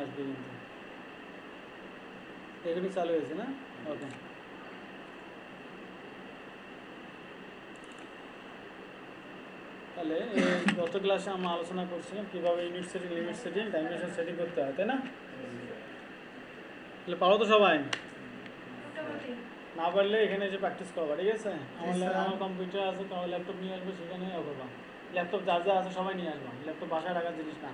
আসবে কিন্তু এগুলি চালু হয়েছে না ওকে তাহলে গত ক্লাসে আমরা আলোচনা করছিলাম কীভাবে unit setting limit setting dimension setting করতে হয় তাই না তাহলে পারো তো সবাই না পারলে এখানে এসে প্র্যাকটিস করবা ঠিক আছে আমার কম্পিউটার আছে তোমার ল্যাপটপ নিয়ে আসবে সেখানে করবা ল্যাপটপ যা যা আছে সবাই নিয়ে আসবা ল্যাপটপ বাসায় রাখার জিনিস না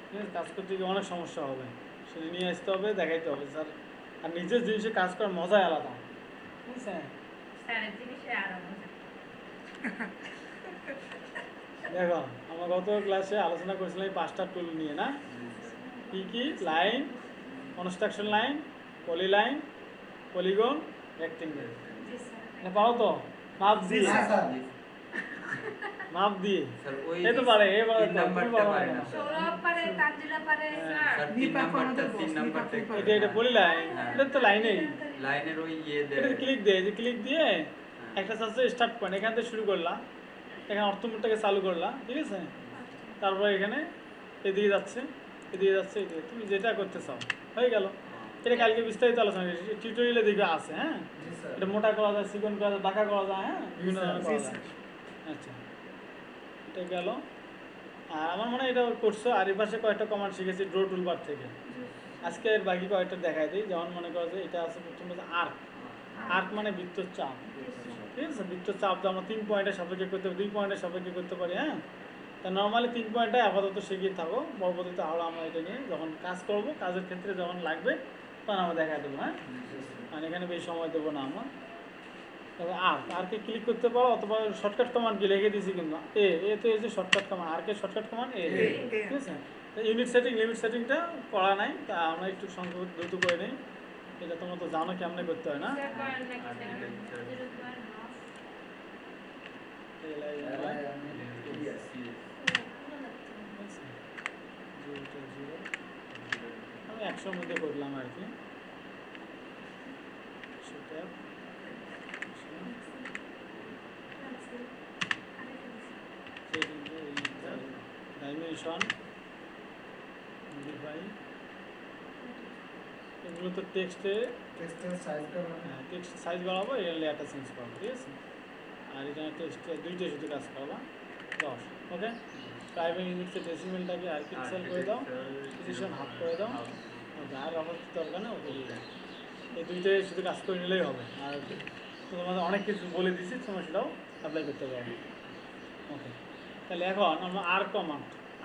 ঠিক আছে কাজ করতে গিয়ে অনেক সমস্যা হবে সেটা নিয়ে আসতে হবে দেখাইতে হবে স্যার আর নিজের জিনিসে কাজ করার মজাই আলাদা ঠিক আছে দেখো আমরা গত ক্লাসে আলোচনা করেছিলাম এই 5টা টুল নিয়ে না কি কি লাইন কনস্ট্রাকশন লাইন পলি লাইন পলিগন রেক্টেঙ্গেল এটা পারো তো মাপ দিয়ে মাপ দিয়ে এই তো পারে এই পারে নাম্বারটা পারে না সৌরভ পারে তানজিলা পারে স্যার 3 নাম্বারটা এটা এটা পলি লাইন এটা তো লাইনের ওই এটা ক্লিক দে যে ক্লিক দিয়ে একটা আছে স্টার্ট পয়েন্ট এখান থেকে শুরু করলা এখানে অর্থমূলটাকে চালু করলা ঠিক আছে তারপর এখানে এদিকে যাচ্ছে এদিকে তুমি যেটা করতে চাও হয়ে গেল এটা কালকে বিস্তারিত আলোচনা করেছি টিউটোরিয়ালে দিকে আছে হ্যাঁ এটা মোটা করা যায় চিকন করা যায় বাঁকা করা যায় হ্যাঁ বিভিন্ন ধরনের করা যায় আচ্ছা এটা গেল আর আমার মনে হয় এটা করছো আর এই পাশে কয়েকটা কমান্ড শিখেছি ড্র টুলবার থেকে আজকে এর বাকি কয়েকটা দেখাই দিই যেমন মনে করো যে এটা আছে প্রথমে আর্ক আর্ক মানে বৃত্তচাপ ঠিক আছে বৃত্তচাপ তো আমরা 3 পয়েন্টের সাপেক্ষে করতে পারি 2 পয়েন্টের সাপেক্ষে করতে পারি হ্যাঁ তা নর্মালি 3 পয়েন্টে আপাতত শিখিয়ে থাকো পরবর্তীতে আরও আমরা এটা নিয়ে যখন কাজ করব কাজের ক্ষেত্রে যখন লাগবে তখন আমরা দেখা দেবো হ্যাঁ মানে এখানে বেশি সময় দেবো না আমরা তবে আরকে ক্লিক করতে পারো অথবা শর্টকাট কমান্ড কি লিখে দিয়েছি কিন্তু এ তো এই যে শর্টকাট কমান্ড আরকে শর্টকাট কমান্ড ঠিক আছে ইউনিট সেটিং লিমিট সেটিংটা করা নাই তা আমরা একটু সংক্ষেপে দ্রুত করে নিই এটা তোমরা তো জানো কেমনে করতে হয় না আমি 100 মধ্যে করলাম আর কি সেটা ডাইমেনশন মডিফাই এগুলো তো টেক্সটের সাইজ বাড়াবো এর লেয়ারটা চেঞ্জ করবো ঠিক আছে আর এখানে টেক্সটে দুইটা শুধু কাজ করবা 10 ওকে প্রাইভেট ইউনিটসের ডেসিমেলটাকে আর পিক্সেল করে দাও পজিশন হাফ করে দাও আর অবস্থিত দরকার না ওকে দিয়ে এই দুইটাই শুধু কাজ করে নিলেই হবে আর তোমাদের অনেক কিছু বলে দিচ্ছি তোমরা সেটাও অ্যাপ্লাই করতে পারবে ওকে তাহলে এখন আমরা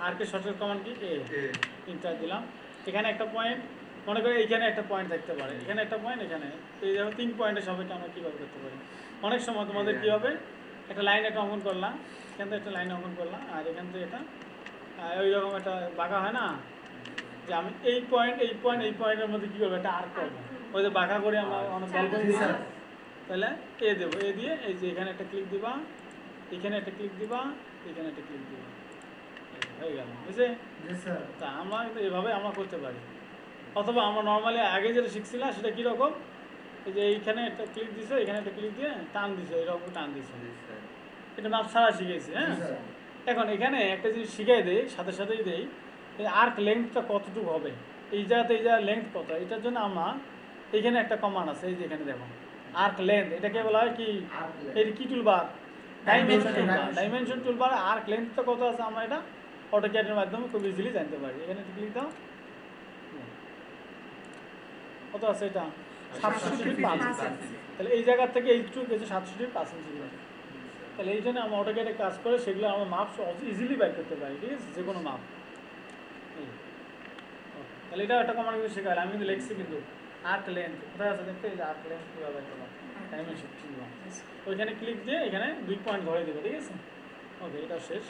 আরকে শর্টকাট কমান্ড কি ইন্টার দিলাম এখানে একটা পয়েন্ট মনে করি এইখানে একটা পয়েন্ট থাকতে পারে এখানে একটা পয়েন্ট এখানে এই যেমন 3 পয়েন্টের সবাইকে আমরা কীভাবে করতে পারি অনেক সময় তোমাদের কী হবে একটা লাইন একটা অঙ্কন করলাম এখান থেকে একটা লাইন অঙ্কন করলাম আর এখান থেকে এটা ওই রকম একটা বাঁকা হয় না যে আমি এই পয়েন্টের মধ্যে কী করবো একটা আর্ক করবো ওই যে বাঁকা করে আমরা অনেক গল্প তাহলে দেবো দিয়ে এই যে এখানে একটা ক্লিক দিবা এখানে একটা ক্লিক দিবা এখানে একটা ক্লিক দিবা হয়ে গেল বুঝছে তা আমরা এভাবে আমরা করতে পারি অথবা আমরা নর্মালি আগে যেটা শিখছিলাম সেটা কীরকম এই যে এইখানে একটা ক্লিক দিছে এখানে একটা ক্লিক দিয়ে টান দিছে এরকম টান দিছে এটা মাপ ছাড়া শিখেছি হ্যাঁ এখন এখানে একটা জিনিস শিখাই দেই সাথেই দেই এই আর্ক লেন্থটা কতটুকু হবে এই জায়গাতে এই জায়গার লেন্থ কত এটার জন্য আমরা এইখানে একটা কমান্ড আছে এই যে এখানে দেখো আর্ক লেন্থ এটাকে বলা হয় কি এর কি টুলবার ডাইমেনশন টুলবার আর্ক লেন্থটা কত আছে আমরা এটা অটোক্যাডের মাধ্যমে খুব ইজিলি জানতে পারি এখানে ক্লিক দাও কত আছে এটা 67.5 তাহলে এই জায়গা থেকে এইটুকু গেছে 67.5 তাহলে এই জন্য আমরা অটোক্যাডে কাজ করে সেগুলো আমরা মাপ ইজিলি বের করতে পারি ঠিক আছে যে কোনো মাপ তাহলে এটা একটা কমান্ড কিন্তু শেখালে আমি কিন্তু লিখছি কিন্তু আর্ক লেন্থ কোথায় আছে দেখতে এই যে আর্ক লেন্থ কীভাবে করলাম ডাইমেনশন ওইখানে ক্লিক দিয়ে এখানে 2 পয়েন্ট ধরে দেবো ঠিক আছে ওকে এটা শেষ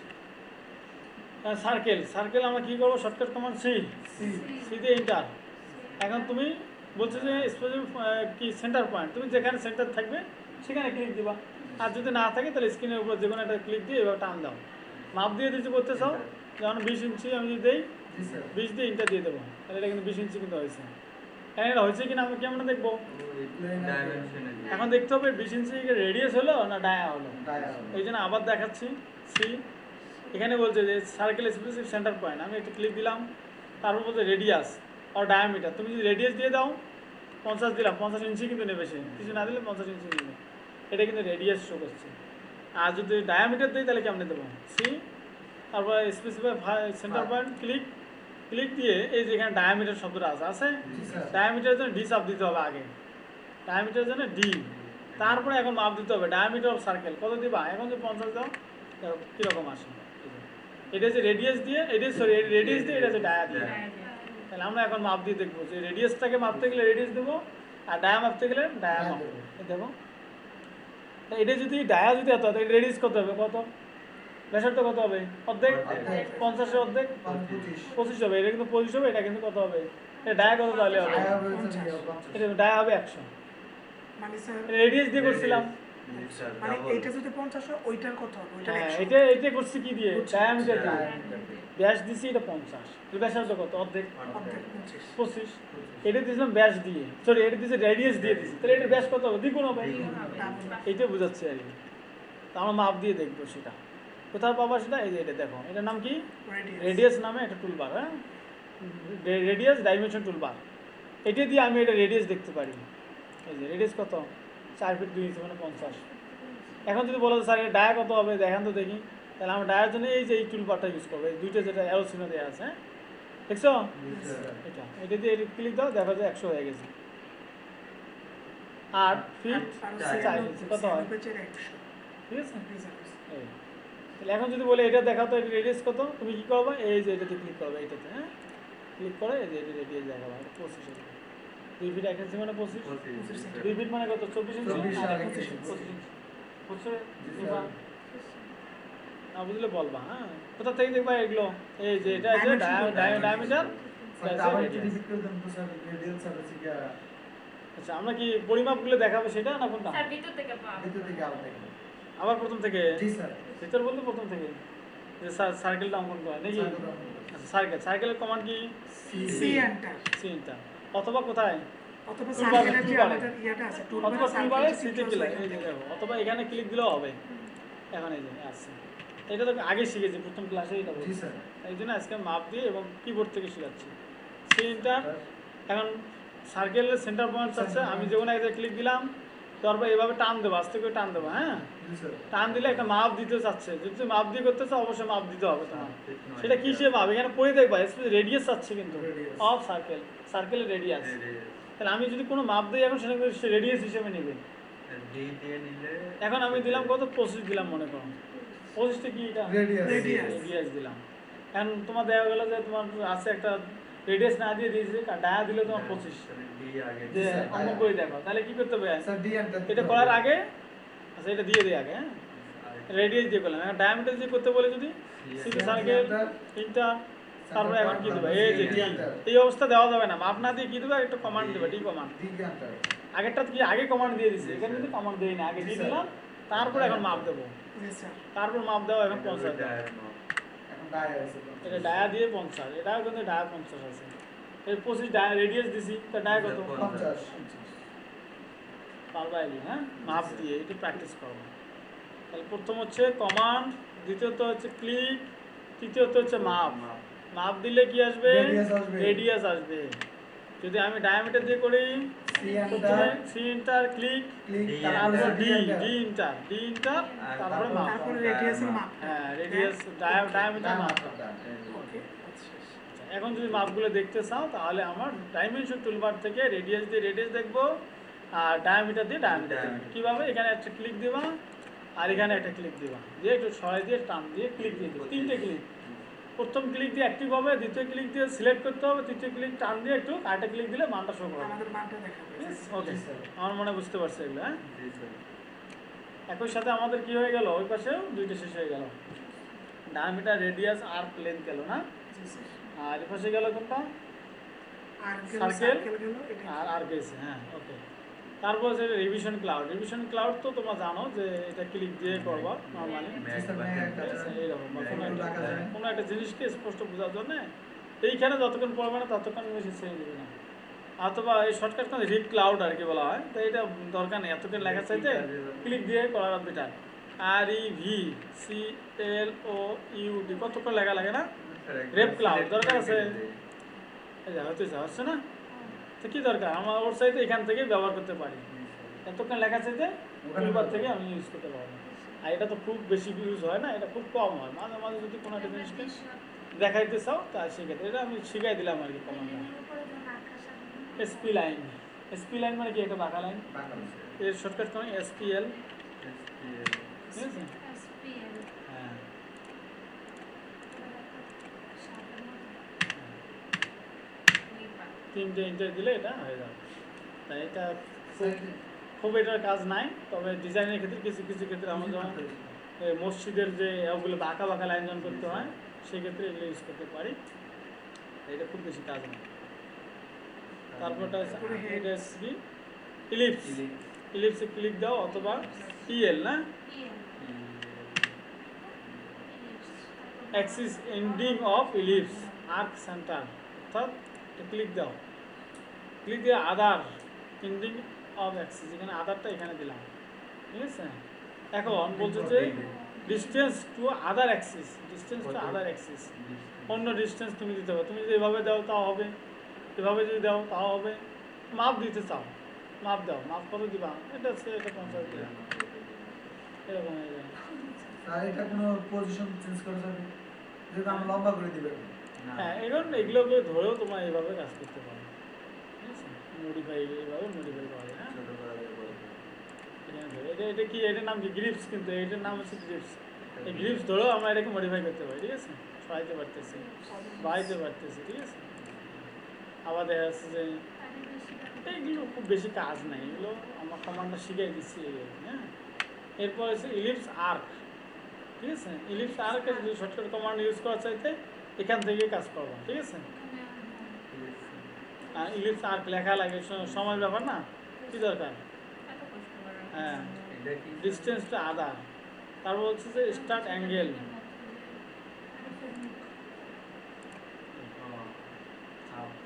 সার্কেল আমরা কী করবো শর্টকাট কমান্ড সি দিয়ে ইন্টার এখন তুমি বলছো যে স্পেসিফিক কি সেন্টার পয়েন্ট তুমি যেখানে সেন্টার থাকবে সেখানে ক্লিক দিবা আর যদি না থাকে তাহলে স্ক্রিনের উপর যে কোনো একটা ক্লিক দিয়ে এবার টান দাও মাপ দিয়ে দিতে করতে চাও যেমন 20 ইঞ্চি আমি যদি দিই 20 দিয়ে ইন্টার দিয়ে দেবো তাহলে এটা কিন্তু 20 ইঞ্চি কিন্তু হয়েছে এখন এটা হয়েছে কিনা আমি কেমন দেখবো এখন দেখতে হবে 20 ইঞ্চি রেডিয়াস হলো না ডায়া হলো এই জন্য আবার দেখাচ্ছি সি এখানে বলছে যে সার্কেল স্পেসিফিক সেন্টার পয়েন্ট আমি একটা ক্লিক দিলাম তারপর বলছে রেডিয়াস আর ডায়ামিটার। তুমি যদি রেডিয়াস দিয়ে দাও 50 দিলাম, 50 ইঞ্চি কিন্তু নেবে সে, কিছু না দিলে 50 ইঞ্চি নেবে, এটা কিন্তু রেডিয়াস শো করছে। আর যদি ডায়ামিটার দিই তাহলে কেমনে দেবো, সি তারপর স্পেসিফাই সেন্টার পয়েন্ট, ক্লিক দিয়ে এই যে এখানে ডায়ামিটার শব্দটা আছে ডায়ামিটারের জন্য ডি চাপ দিতে হবে আগে, ডায়ামিটারের জন্য ডি, তারপরে এখন মাপ দিতে হবে ডায়ামিটার অফ সার্কেল কত দিবা, এখন যে 50 দাও কীরকম আসে, এটা হচ্ছে রেডিয়াস দিয়ে, এটা সরি রেডিয়াস দিয়ে, এটা হচ্ছে ডায়া দিয়ে। তাহলে আমরা এখন মাপ দিয়ে দেখবো যে রেডিয়াসটাকে মাপতে গেলে রেডিয়াস দেবো, আর ডায়া মাপতে গেলে ডায়া মাপবো। দেখো এটা যদি ডায়া যদি এত হয় রেডিয়াস কত হবে, কত ব্যাসার্ধ কত হবে, অর্ধেক, 50-এর অর্ধেক 25 হবে, এটা কিন্তু 25 হবে, এটা কিন্তু কত হবে, এটা ডায়া কত তাহলে হবে, এটা ডায়া হবে 100, মানে স্যার রেডিয়াস দিয়ে করছিলাম, মানে এটা যদি 50 হয় ওইটার কত হবে, ওইটার হ্যাঁ 100। এটা করছি কি দিয়ে, ডায়ামিটার দিয়ে, ব্যাস দিছি এটা 50, ব্যাসার্ধ কত অর্ধেক 25, এটা দিয়েছিলাম ব্যাস দিয়ে, সরি এটা দিয়েছে রেডিয়াস দিয়ে দিয়েছি, তাহলে এটা ব্যাস কত হবে, দ্বিগুণ হবে, এইটা বোঝাচ্ছে আর কি। তা আমরা মাপ দিয়ে দেখবো সেটা কোথাও পাবা, সেটা এই যে এটা দেখো, এটার নাম কি, রেডিয়াস নামে একটা টুলবার, হ্যাঁ রেডিয়াস ডাইমেনশন টুলবার, এটা দিয়ে আমি এটা রেডিয়াস দেখতে পারি। এই যে রেডিয়াস কত, 4 ফিট 2 ইঞ্চি মানে 50। এখন যদি বলো স্যার এটা ডায়া কত হবে দেখান তো দেখি, তাহলে আমরা ডায়ার জন্য এই যে এই টুলবারটা ইউজ করবো, এই দুইটা যেটা অ্যারো চিহ্ন দেওয়া আছে, হ্যাঁ দেখছো এটা দিয়ে ক্লিক দাও, দেখো যে 100 হয়ে গেছে, 8 ফিট 4 ইঞ্চি কত হয়, ঠিক আছে। এই তাহলে এখন যদি বলে এটা দেখাও তো, এটা রেডিয়াস কত, তুমি কি করবে, এই যে এটাতে ক্লিক করবে, এইটাতে হ্যাঁ ক্লিক করে এই যে এটা রেডিয়াস দেখাবো, এটা 25 ইঞ্চি, 2 ফিট 1 ইঞ্চি মানে 25, 2 ফিট মানে কত 24 ইঞ্চি, 25 ইঞ্চি বুঝছো, না বুঝলে বলবা, হ্যাঁ কোথা থেকে দেখবা এগুলো, এই যে এটা আছে ডায়ামিটার। আচ্ছা আমরা কি পরিমাপগুলো দেখাবো সেটা না কোনটা, আবার প্রথম থেকে, ভিতর বলতে প্রথম থেকে যে সার্কেলটা অঙ্কন করা নাকি, আচ্ছা সার্কেলের কমান্ড কি, সি এন্টার, অথবা কোথায়, অথবা সার্কেলের যে আমাদের ইয়াটা আছে অথবা টুলবারে সিতে ক্লিক, এই যে দেখো, অথবা এখানে ক্লিক দিলেও হবে, এখন এই যে আসছে, এটা তো আগে শিখেছি প্রথম ক্লাসে, এটা বলছি এই জন্য আজকে মাপ দিয়ে এবং কিবোর্ড থেকে শেখাচ্ছি। সেন্টার এখন সার্কেলের সেন্টার পয়েন্ট আছে, আমি যখন একটা ক্লিক দিলাম তারপর এভাবে টান দেবো, আস্তে করে টান দেবো, হ্যাঁ টান দিলে একটা মাপ দিতে চাচ্ছে, যদি তুমি মাপ দিয়ে করতে চাও অবশ্যই মাপ দিতে হবে তোমার, সেটা কিসে মাপ এখানে পড়ে দেখবা, রেডিয়াস চাচ্ছে কিন্তু অফ সার্কেলের রেডিয়াস, তাহলে আমি যদি কোনো মাপ দিই এখন সেটা রেডিয়াস হিসেবে নেবে। এখন আমি দিলাম কত, 25 দিলাম মনে করো, 25টা কি এটা রেডিয়াস দিলাম, এখন তোমার দেখা গেল যে তোমার আছে একটা রেডিয়াস না দিয়ে দিয়েছে, ডায়া দিলে তোমার 25, যে অঙ্কন করে দেখো, তাহলে কি করতে হবে, এটা করার আগে আচ্ছা এটা দিয়ে দিই আগে, হ্যাঁ রেডিয়াস দিয়ে করলাম, এখন ডায়ামিটার দিয়ে করতে বলে যদি সিধু সার্কেল তিনটা, তারপরে এখন কি দেবে, এই যে এই অবস্থা দেওয়া যাবে না, মাপ না দিয়ে কি দেবে, একটা কমান্ড দেবে, ডি কমান্ড, আগেরটা কি আগে কমান্ড দিয়ে দিছি, এখানে কিন্তু কমান্ড দেই না, আগে দিয়ে দিলাম তারপর এখন মাপ দেবো, তারপর মাপ দেওয়া এখন 50, এটা ডায়া দিয়ে 50, এটাও কিন্তু ডায়া 50 আছে, এই 25 ডায়া রেডিয়াস দিছি, তা ডায়া কত 50 পারবা এগুলো, হ্যাঁ মাপ দিয়ে একটু প্র্যাকটিস করবো। তাহলে প্রথম হচ্ছে কমান্ড, দ্বিতীয়ত হচ্ছে ক্লিক, তৃতীয়ত হচ্ছে মাপ, মাপ দিলে কি আসবে, রেডিয়াস আসবে। যদি আমি ডায়ামিটার দিয়ে করি, সি ইন্টার ক্লিক, তারপর ডি ইন্টার, তারপরে মাপ, তারপরে রেডিয়াসের মাপ, হ্যাঁ রেডিয়াস ডায়ামিটার মাপ। এখন যদি মাপগুলো দেখতে চাও তাহলে আমার ডাইমেনশন টুলবার থেকে রেডিয়াস দিয়ে রেডিয়াস দেখবো, আর ডায়ামিটার দিয়ে ডায়ামিটার দেখবো। কীভাবে, এখানে একটা ক্লিক দিবা আর এখানে একটা ক্লিক দিবা, দিয়ে একটু সরাই দিয়ে টান দিয়ে ক্লিক দিয়ে দেবো, 3টে ক্লিক, প্রথম ক্লিক দিয়ে অ্যাক্টিভ হবে, দ্বিতীয় ক্লিক দিয়ে সিলেক্ট করতে হবে, তৃতীয় ক্লিক টান দিয়ে একটু আরেকটা ক্লিক দিলে মানটা শো করবে, ওকে আমার মনে বুঝতে পারছে এগুলো, হ্যাঁ একই সাথে আমাদের কি হয়ে গেল, ওই পাশেও দুইটা শেষ হয়ে গেল, ডায়ামিটার রেডিয়াস আর লেন্থ গেল না, আর এ পাশে গেল কোনটা, সার্কেল আর আর গেছে, হ্যাঁ ওকে। তারপর হচ্ছে রিভিশন ক্লাউড তো তোমরা জানো যে এটা ক্লিক দিয়ে করবা নর্মালি, এইরকম কোনো একটা জিনিসকে স্পষ্ট বোঝার জন্য এইখানে যতক্ষণ পড়বে না ততক্ষণ মেসেজ ছেড়ে দেবে না, অথবা এই শর্টকাট রিড ক্লাউড আর কি বলা হয়, তো এটা দরকার নেই এতক্ষণ লেখা চাইতে, ক্লিক দিয়ে করার বেটার, REVCLOUD কতক্ষণ লেখা লাগে না, রেপ ক্লাউড দরকার আছে, এই যে হচ্ছে না? তো কী দরকার, আমার ওর সাইতে এখান থেকে ব্যবহার করতে পারি, এতক্ষণ লেখা চাইতে টুলবার থেকে আমি ইউজ করতে পারবো। আর এটা তো খুব বেশি ইউজ হয় না, এটা খুব কম হয়, মাঝে মাঝে যদি কোনো একটা জিনিসকে দেখাইতে চাও তা সেক্ষেত্রে এটা আমি শিখাই দিলাম আর কি কমান্ডটা। এসপি লাইন, এসপি লাইন মানে কি, একটা বাঁকা লাইন, এর শর্টকাট করে এসপিএল, ঠিক আছে? হ্যাঁ, তিনটে ইন্টার দিলে এটা হয়ে যাবে। তাই এটা খুব এটার কাজ নাই, তবে ডিজাইনের ক্ষেত্রে কিছু কিছু ক্ষেত্রে আমার যেমন মসজিদের যে ওগুলো বাঁকা বাঁকা লাইন যখন করতে হয় সেক্ষেত্রে এগুলো ইউজ করতে পারি, এটা খুব বেশি কাজ নেই। তারপরটা এটা কি ইলিপস, ইলিপসে ক্লিক দাও অথবা ইএল না, axis ending of ellipse arc centre, অর্থাৎ ক্লিক দাও, ক্লিক দিয়ে আদার এন্ডিং অফ অ্যাক্সিস, এখানে আদারটা এখানে দিলাম, ঠিক আছে? এখন বলছে যে distance to other Axis, distance to other Axis, অন্য ডিস্টেন্স তুমি দিতে হবে, তুমি যদি এভাবে দাও তাও হবে, এভাবে যদি দাও তাও হবে, মাপ দিতে চাও মাপ দাও, মাপ কত দিবা, এটা হচ্ছে এটা 50 দিলাম, এরকম হয়ে যায়। আর এটা কোনো পজিশন চেঞ্জ করা যাবে, যেটা আমরা লম্বা করে দিবে। হ্যাঁ, এগুলোকে ধরেও তোমার এইভাবে কাজ করতে পারো, ঠিক আছে? মডিফাই এইভাবে মডিফাই করা যায়, হ্যাঁ? এটা কি, এটার নাম কি গ্রিপস, কিন্তু এটার নাম হচ্ছে গ্রিপস। এই গ্রিপস ধরেও আমরা এটাকে মডিফাই করতে পারি, ঠিক আছে? সরাইতে পারতেছি, বাড়াইতে পারতেছি, ঠিক আছে? আবার দেখা যাচ্ছে যে এইগুলো খুব বেশি কাজ নাই, এগুলো আমার কমান্ডটা শিখিয়ে দিচ্ছি, হ্যাঁ? এরপর হচ্ছে ইলিপস আর্ক, ঠিক আছে? ইলিপস আর্কের যদি শর্টকাট কমান্ড ইউজ করা চাইতে এখান থেকে কাজ করবো, ঠিক আছে? আর ইলিপস আর্ক লেখা লাগে, সময় ব্যাপার না, কি দরকার? হ্যাঁ, ডিস্টেন্সটা আদা, তারপর হচ্ছে যে স্টার্ট অ্যাঙ্গেল,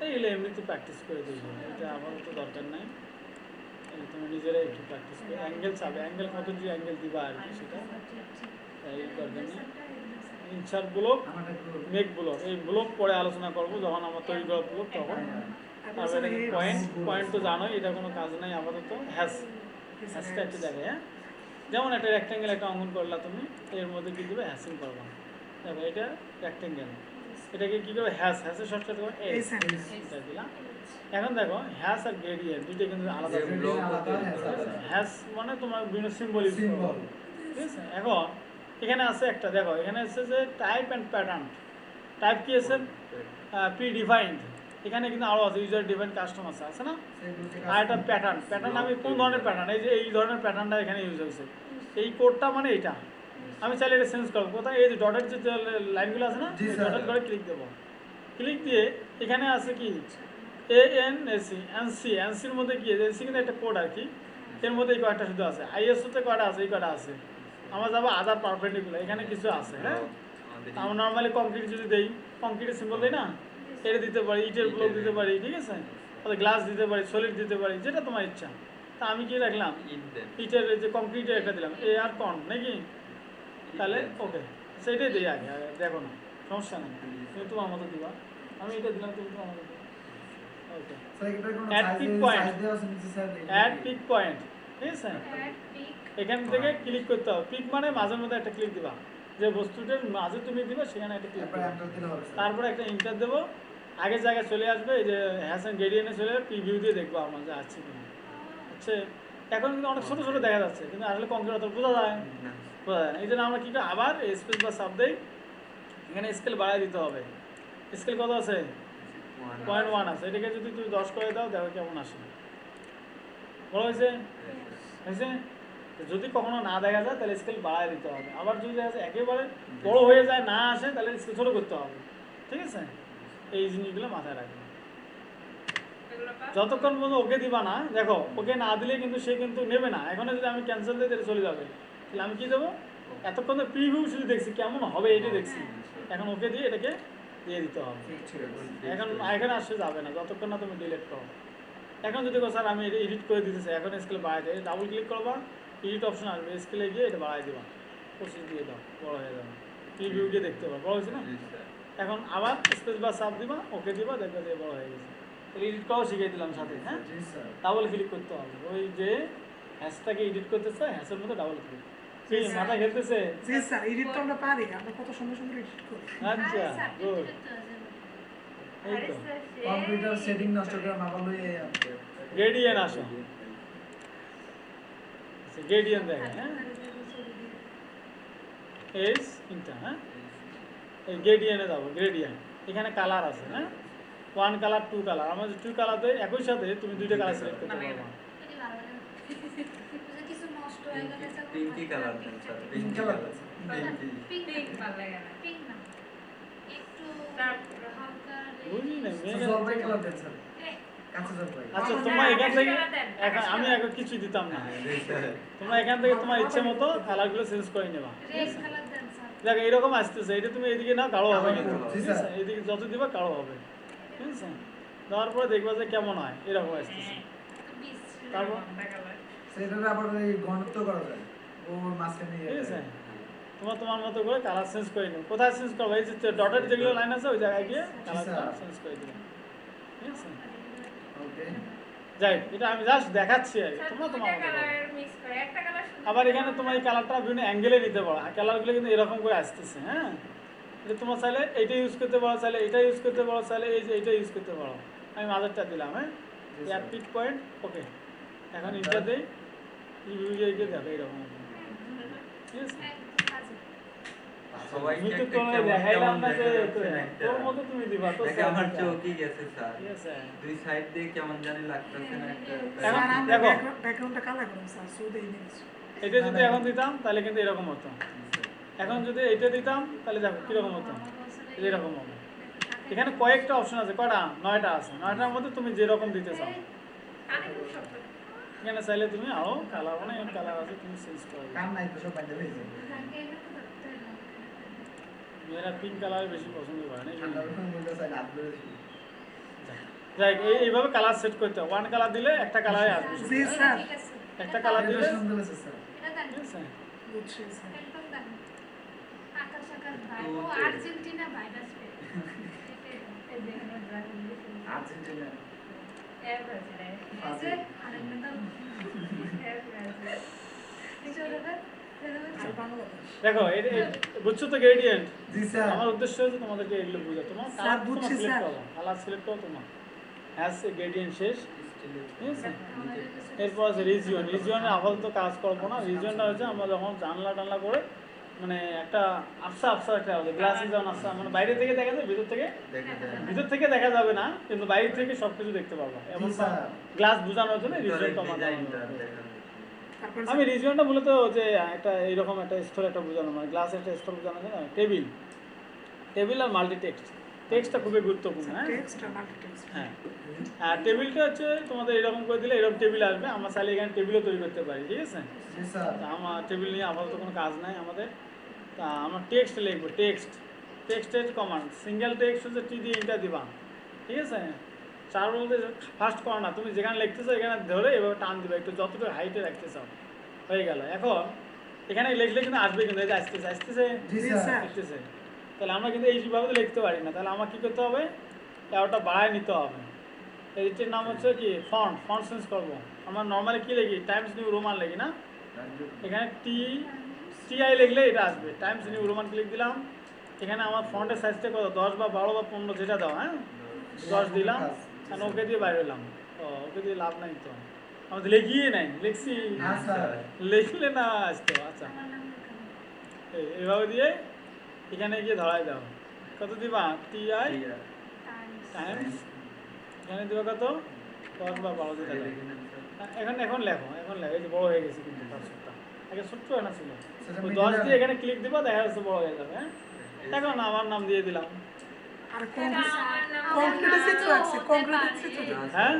এইগুলো এমনিতে প্র্যাকটিস করে দিই, এটা আপাতত দরকার নাই, তুমি নিজেরাই একটু প্র্যাকটিস করে অ্যাঙ্গেল চাবে, অ্যাঙ্গেল কত যে অ্যাঙ্গেল দিবা আর কি, সেটা এই দরকার নেই। ইনসার্ট ব্লক, মেক ব্লক, এই ব্লক পরে আলোচনা করবো যখন আমার তৈরি করা ব্লক তখন। তারপরে পয়েন্ট তো জানোই, এটা কোনো কাজ নাই আপাতত। হ্যাশটা একটু দেখে, হ্যাঁ? যেমন একটা রেক্ট্যাঙ্গেল একটা অঙ্কন করলা তুমি, এর মধ্যে কী দেবে, হ্যাশিং করবা, দেখো এটা রেক্ট্যাঙ্গেল, এটাকে কী করবে, হ্যাশের শর্টকাট করবে এটা দিলাম। এখন দেখো হ্যাশ আর গ্রেডিয়েন্ট দুইটা কিন্তু আলাদা, হ্যাশ মানে তোমার বিভিন্ন সিম্বল ইউজ করবে, ঠিক আছে? এখন এখানে আছে একটা, দেখো এখানে আছে যে টাইপ অ্যান্ড প্যাটার্ন, টাইপ কি আছে, প্রি ডিফাইন্ড, এখানে কিন্তু আরও আছে ইউজার ডিফাইন্ড কাস্টম আছে না? আর একটা প্যাটার্ন, প্যাটার্ন আমি কোন ধরনের প্যাটার্ন, এই যে এই ধরনের প্যাটার্নটা এখানে ইউজ হয়েছে, এই কোডটা মানে এইটা, আমি চাইলে এটা চেঞ্জ করবো, কোথায় এই যে ডটের যে লাইনগুলো আছে না, ডটের করে ক্লিক দেবো, ক্লিক দিয়ে এখানে আছে কি এনসি, এনসির মধ্যে কি এনসি কিন্তু একটা কোড আর কি, এর মধ্যে এই কয়েকটা শুধু আছে, আইএসওতে কয়টা আছে, এই কয়টা আছে, আমরা যাবো আদার পারপেন্ডিকুলার, এখানে কিছু আছে, হ্যাঁ? আমরা নর্মালি কংক্রিট যদি দেই, কংক্রিটের সিম্বল দেই না, এটা দিতে পারি, ইটের ব্লক দিতে পারি, ঠিক আছে? তাহলে গ্লাস দিতে পারি, সলিড দিতে পারি, যেটা তোমার ইচ্ছা। তা আমি কি রাখলাম, ইটের যে কংক্রিটের একটা দিলাম, এ আর কন নাকি, তাহলে ওকে সেইটাই দিই আগে, দেখো না সমস্যা নেই, তুমি তোমার মতো দিবা, আমি এটা দিলাম, তুমি তোমার মতো দিবা, okay. Add pick point, add pick point, ঠিক আছে? এখান থেকে ক্লিক করতে হবে, পিক মানে মাঝের মধ্যে একটা ক্লিক দিবা, যে বস্তুটার মাঝে তুমি দিবে সেখানে একটা ক্লিক দিবা, তারপরে একটা ইন্টার দেবো, আগের জায়গায় চলে আসবে, এই যে হ্যাশ অ্যান্ড গ্রেডিয়েন্টে চলে যাবে, প্রিভিউ দিয়ে দেখবো আমার যে আছে কিনা, হচ্ছে এখন কিন্তু অনেক ছোটো ছোটো দেখা যাচ্ছে, কিন্তু আসলে কংক্রিট অত বোঝা যায় না, এই জন্য আমরা কী করি, আবার স্পেস বা সাব দেই, এখানে স্কেল বাড়াই দিতে হবে, স্কেল কত আছে, 0.1 আছে, এটাকে যদি তুমি 10 করে দাও, দেখো কেমন আসে, বড় হয়েছে, হয়েছে? যদি কখনো না দেখা যায় তাহলে স্কেল বাড়াই দিতে হবে, আবার যদি দেখা যায় একেবারে বড় হয়ে যায় না আসে তাহলে স্কেল ছোটো করতে হবে, ঠিক আছে? এই জিনিসগুলো মাথায় রাখবে, যতক্ষণ পর্যন্ত ওকে দিবা না, দেখো ওকে না দিলে কিন্তু সে কিন্তু নেবে না, এখন যদি আমি ক্যান্সেল দিই তাহলে চলে যাবে, তাহলে আমি কী দেবো, এতক্ষণ তো প্রিভিউ শুধু দেখছি কেমন হবে এটা দেখছি, এখন ওকে দিয়ে এটাকে দিয়ে দিতে হবে, এখন এখানে আসতে যাবে না যতক্ষণ না তুমি ডিলিট করো। এখন যদি স্যার আমি এটা এডিট করে দিতে চাই, এখন স্কেল বাড়াই দেয়, ডাবল ক্লিক করবা, এডিট অপশন আসবে, স্কেলে গিয়ে এটা বাড়াই দেবা, 25 দিয়ে দাও, বড় হয়ে যাবে, প্রিভিউ গিয়ে দেখতে পারো, বড় হয়েছে না? এখন আবার স্পেস বার চাপ দিবা, ওকে দিবা, দেখবে যে বড় হয়ে গেছে। এডিট করাও শিখিয়ে দিলাম সাথে, হ্যাঁ। জি স্যার। ডাবল ক্লিক করতে হবে, ওই যে হ্যাশটাকে এডিট করতেছে হ্যাশের মধ্যে ডাবল ক্লিক। কি জি, স্যার। মাথা খেলতেছে? জি স্যার, এডিট তো আমরা পারি, আমরা কত সুন্দর সুন্দর এডিট করি। আচ্ছা গুড, এই তো কম্পিউটার সেটিং নষ্ট করে মাপা লই গ্রেডিয়েন্ট আসো, গ্রেডিয়েন্ট দেখে, হ্যাঁ এস ইনটা, হ্যাঁ এই গ্রেডিয়েন্টে যাবো। গ্রেডিয়েন্ট এখানে কালার আছে, হ্যাঁ 1 কালার 2 কালার। আমার 2 কালারে একই সাথে তুমি 2টা কালার সিলেক্ট করতে পারবা। কিছু নষ্ট হয়ে গেলে পিঙ্কি কালার দেন sir, pink pinky colour colour. Pink ভালো লাগে না, পিঙ্ক না, একটু হালকা বুঝলি না জলপাই কালার দেন স্যার, কাঁচা জলপাই। আচ্ছা তোমরা এখান থেকে আমি আগে কিছু দিতাম না, তোমরা এখান থেকে তোমার ইচ্ছে মতো কালারগুলো চেঞ্জ করে নেবা। রেড কালার দেন স্যার। দেখো এরকম আসতেছে, এটা তুমি এদিকে না গাঢ় হবে কিন্তু, জি ঠিক স্যার। আছে? এদিকে যত দিবা গাঢ় হবে, ঠিক আছে? দেওয়ার পরে দেখবা যে কেমন হয়, এরকম আসতেছে। তারপর সেটার আবার এই ঘনত্ব করা যায়, ও মাঝখানে ঠিক আছে, তোমার মতো করে কালার চেঞ্জ করে নিও। কোথায় চেঞ্জ করবো? এই যে ডটের যেগুলো লাইন আছে ওই জায়গায় গিয়ে কালারটা স্যার। চেঞ্জ করে দিবে, ঠিক আছে? ওকে। যাই, এটা আমি জাস্ট দেখাচ্ছি আর কি, তোমরা তোমার মতো করো। মিক্স করে একটা কালার আবার এখানে তোমার এই কালারটা বিভিন্ন অ্যাঙ্গেলে নিতে পারো, আর কালারগুলো কিন্তু এরকম করে আসতেছে, হ্যাঁ। এটা তোমার চাইলে এইটা ইউজ করতে পারো, চাইলে এটা ইউজ করতে পারো, চাইলে এই যে এইটা ইউজ করতে পারো। আমি মাদারটা দিলাম, হ্যাঁ এয়ার পিক পয়েন্ট, ওকে। এখন ইন্টার দেই, ইউজে গিয়ে দেখো এইরকম হবে, ঠিক আছে? সবাইকে আমি তো একটা তোমায় কেমন দেখাইলাম কেমন না যে দেখাচ্ছেন একটা। তোর মতো তুমি দিবা, তো দেখে আমার চোখই গেছে স্যার, ঠিক আছে? দুই সাইড দিয়ে কেমন জানি লাগতেছে না একটা। এখন স্যার, আমরা দেখো। ব্যাকগ্রাউন্ডটা কালার করুন স্যার, শুধু এই জিনিস। এটা যদি এখন দিতাম তাহলে কিন্তু এরকম হতো, এখন যদি এটা দিতাম তাহলে দেখো কিরকম হতো, এরকম হবে। এখানে কয়েকটা অপশন আছে, কয়টা? 9টা আছে। 9টার মধ্যে তুমি যেরকম দিতে চাও, এখানে চাইলে তুমি আরো কালার, অনেক কালার আছে, তুমি চেঞ্জ করো। কাম নাই তো সব বাইরে হয়ে যাবে। মেয়েরা পিঙ্ক কালার বেশি পছন্দ করে না, এই জন্য। ঠান্ডার সময় বলতে চাই রাত বেড়ে যাবে। যাই হোক, এইভাবে কালার সেট করতে হবে। 1 কালার দিলে একটা কালারে আসবে, জি স্যার, একটা কালার এটা দিলে, সুন্দর আছে স্যার। ঠিক আছে? বুঝছি স্যার। আকাশ আকাশ ভাই ও আর্জেন্টিনা ভাইরাস পেয়ে এই দেখো আর্জেন্টিনা। আর বাংলাদেশ। দেখো বুঝছো তো গ্রেডিয়েন্ট? জি স্যার। আমার উদ্দেশ্য হচ্ছে তোমাদেরকে এগুলো বোঝা। তোমার স্যার, কালার বুঝছি, সিলেক্ট স্যার। করো, কালার সিলেক্ট করো তোমার। হ্যাজ গ্রেডিয়েন্ট শেষ, ঠিক আছে? এরপর আছে রিজিয়ন। রিজিয়নে আপাতত কাজ করবো না। রিজিয়নটা হচ্ছে আমরা যখন জানলা টানলা করে মানে একটা আফসা একটা হবে, গ্লাসে যেমন আফসা, মানে বাইরে থেকে দেখা যায়, ভিতর থেকে দেখা যাবে না, কিন্তু বাইরে থেকে সবকিছু দেখতে পারবা। এমন জি স্যার। গ্লাস বোঝানোর জন্য রিজিয়নটা আমি রিজিয়নটা মূলত যে একটা এইরকম একটা স্তর একটা বোঝানো, মানে গ্লাসের একটা স্তর বোঝানো যায় না, টেবিল আর মাল্টি টেক্সটটা খুবই গুরুত্বপূর্ণ, হ্যাঁ। টেক্সট আর মাল্টিটেক্সট। হ্যাঁ, আর টেবিলটা হচ্ছে তোমাদের এরকম করে দিলে এরকম টেবিল আসবে। আমরা চাইলে এখানে টেবিলও তৈরি করতে পারি, ঠিক আছে? জি স্যার। তা আমার টেবিল নিয়ে আপাতত কোনো কাজ নাই আমাদের। তা আমরা টেক্সট লিখবো, টেক্সটের কমান্ড সিঙ্গেল টেক্সট হচ্ছে টি দিয়ে ইন্টার দিবা, ঠিক আছে? চার বলতে ফার্স্ট করো না, তুমি যেখানে লিখতেছো এখানে ধরে এভাবে টান দিবা, একটু যতটুকু হাইটে রাখতে চাও, হয়ে গেল। এখন এখানে লিখলে কিন্তু আসবে, কিন্তু এই যে আসতেছে জি জি স্যার। স্যার। লিখতেছে। তাহলে আমরা কিন্তু এইভাবে তো লিখতে পারি না, তাহলে আমার কী করতে হবে? ওটা বাড়ায় নিতে হবে। এইটার নাম হচ্ছে কি ফন্ট চেঞ্জ করবো। আমরা নর্মালি কী লিখি? টাইমস নিউ রোমান লিখি না? এখানে টিআই লিখলে এটা আসবে, টাইমস নিউ রোমান ক্লিক দিলাম। এখানে আমার ফন্টের সাইজটা কত? 10 বা 12 বা 15 যেটা দাও, হ্যাঁ 10 দিলাম, আর ওকে দিয়ে বাইরে এলাম। ওকে দিয়ে লাভ নাই তো, আমাদের লিখিয়ে নাই, লিখছি হ্যাঁ স্যার। লিখলে না আসতো। আচ্ছা এইভাবে দিয়ে এখানে গিয়ে ধরাই দাও। কত দিবা? টিআই টাইমস, এখানে দিবা কত? 10 বা 12 দিতে হবে। এখন লেখো, এই যে বড় হয়ে গেছে কিন্তু পাঁচশোটা, আগে ছোট্ট না ছিল। সেটা ওই মিডিয়াম। 10 দিয়ে এখানে ক্লিক দিবা, দেখা যাচ্ছে বড় হয়ে যাবে, হ্যাঁ। এখন আমার নাম দিয়ে দিলাম, আর কংক্রিটের চিত্র আছে, কংক্রিটের চিত্র দিন। হ্যাঁ।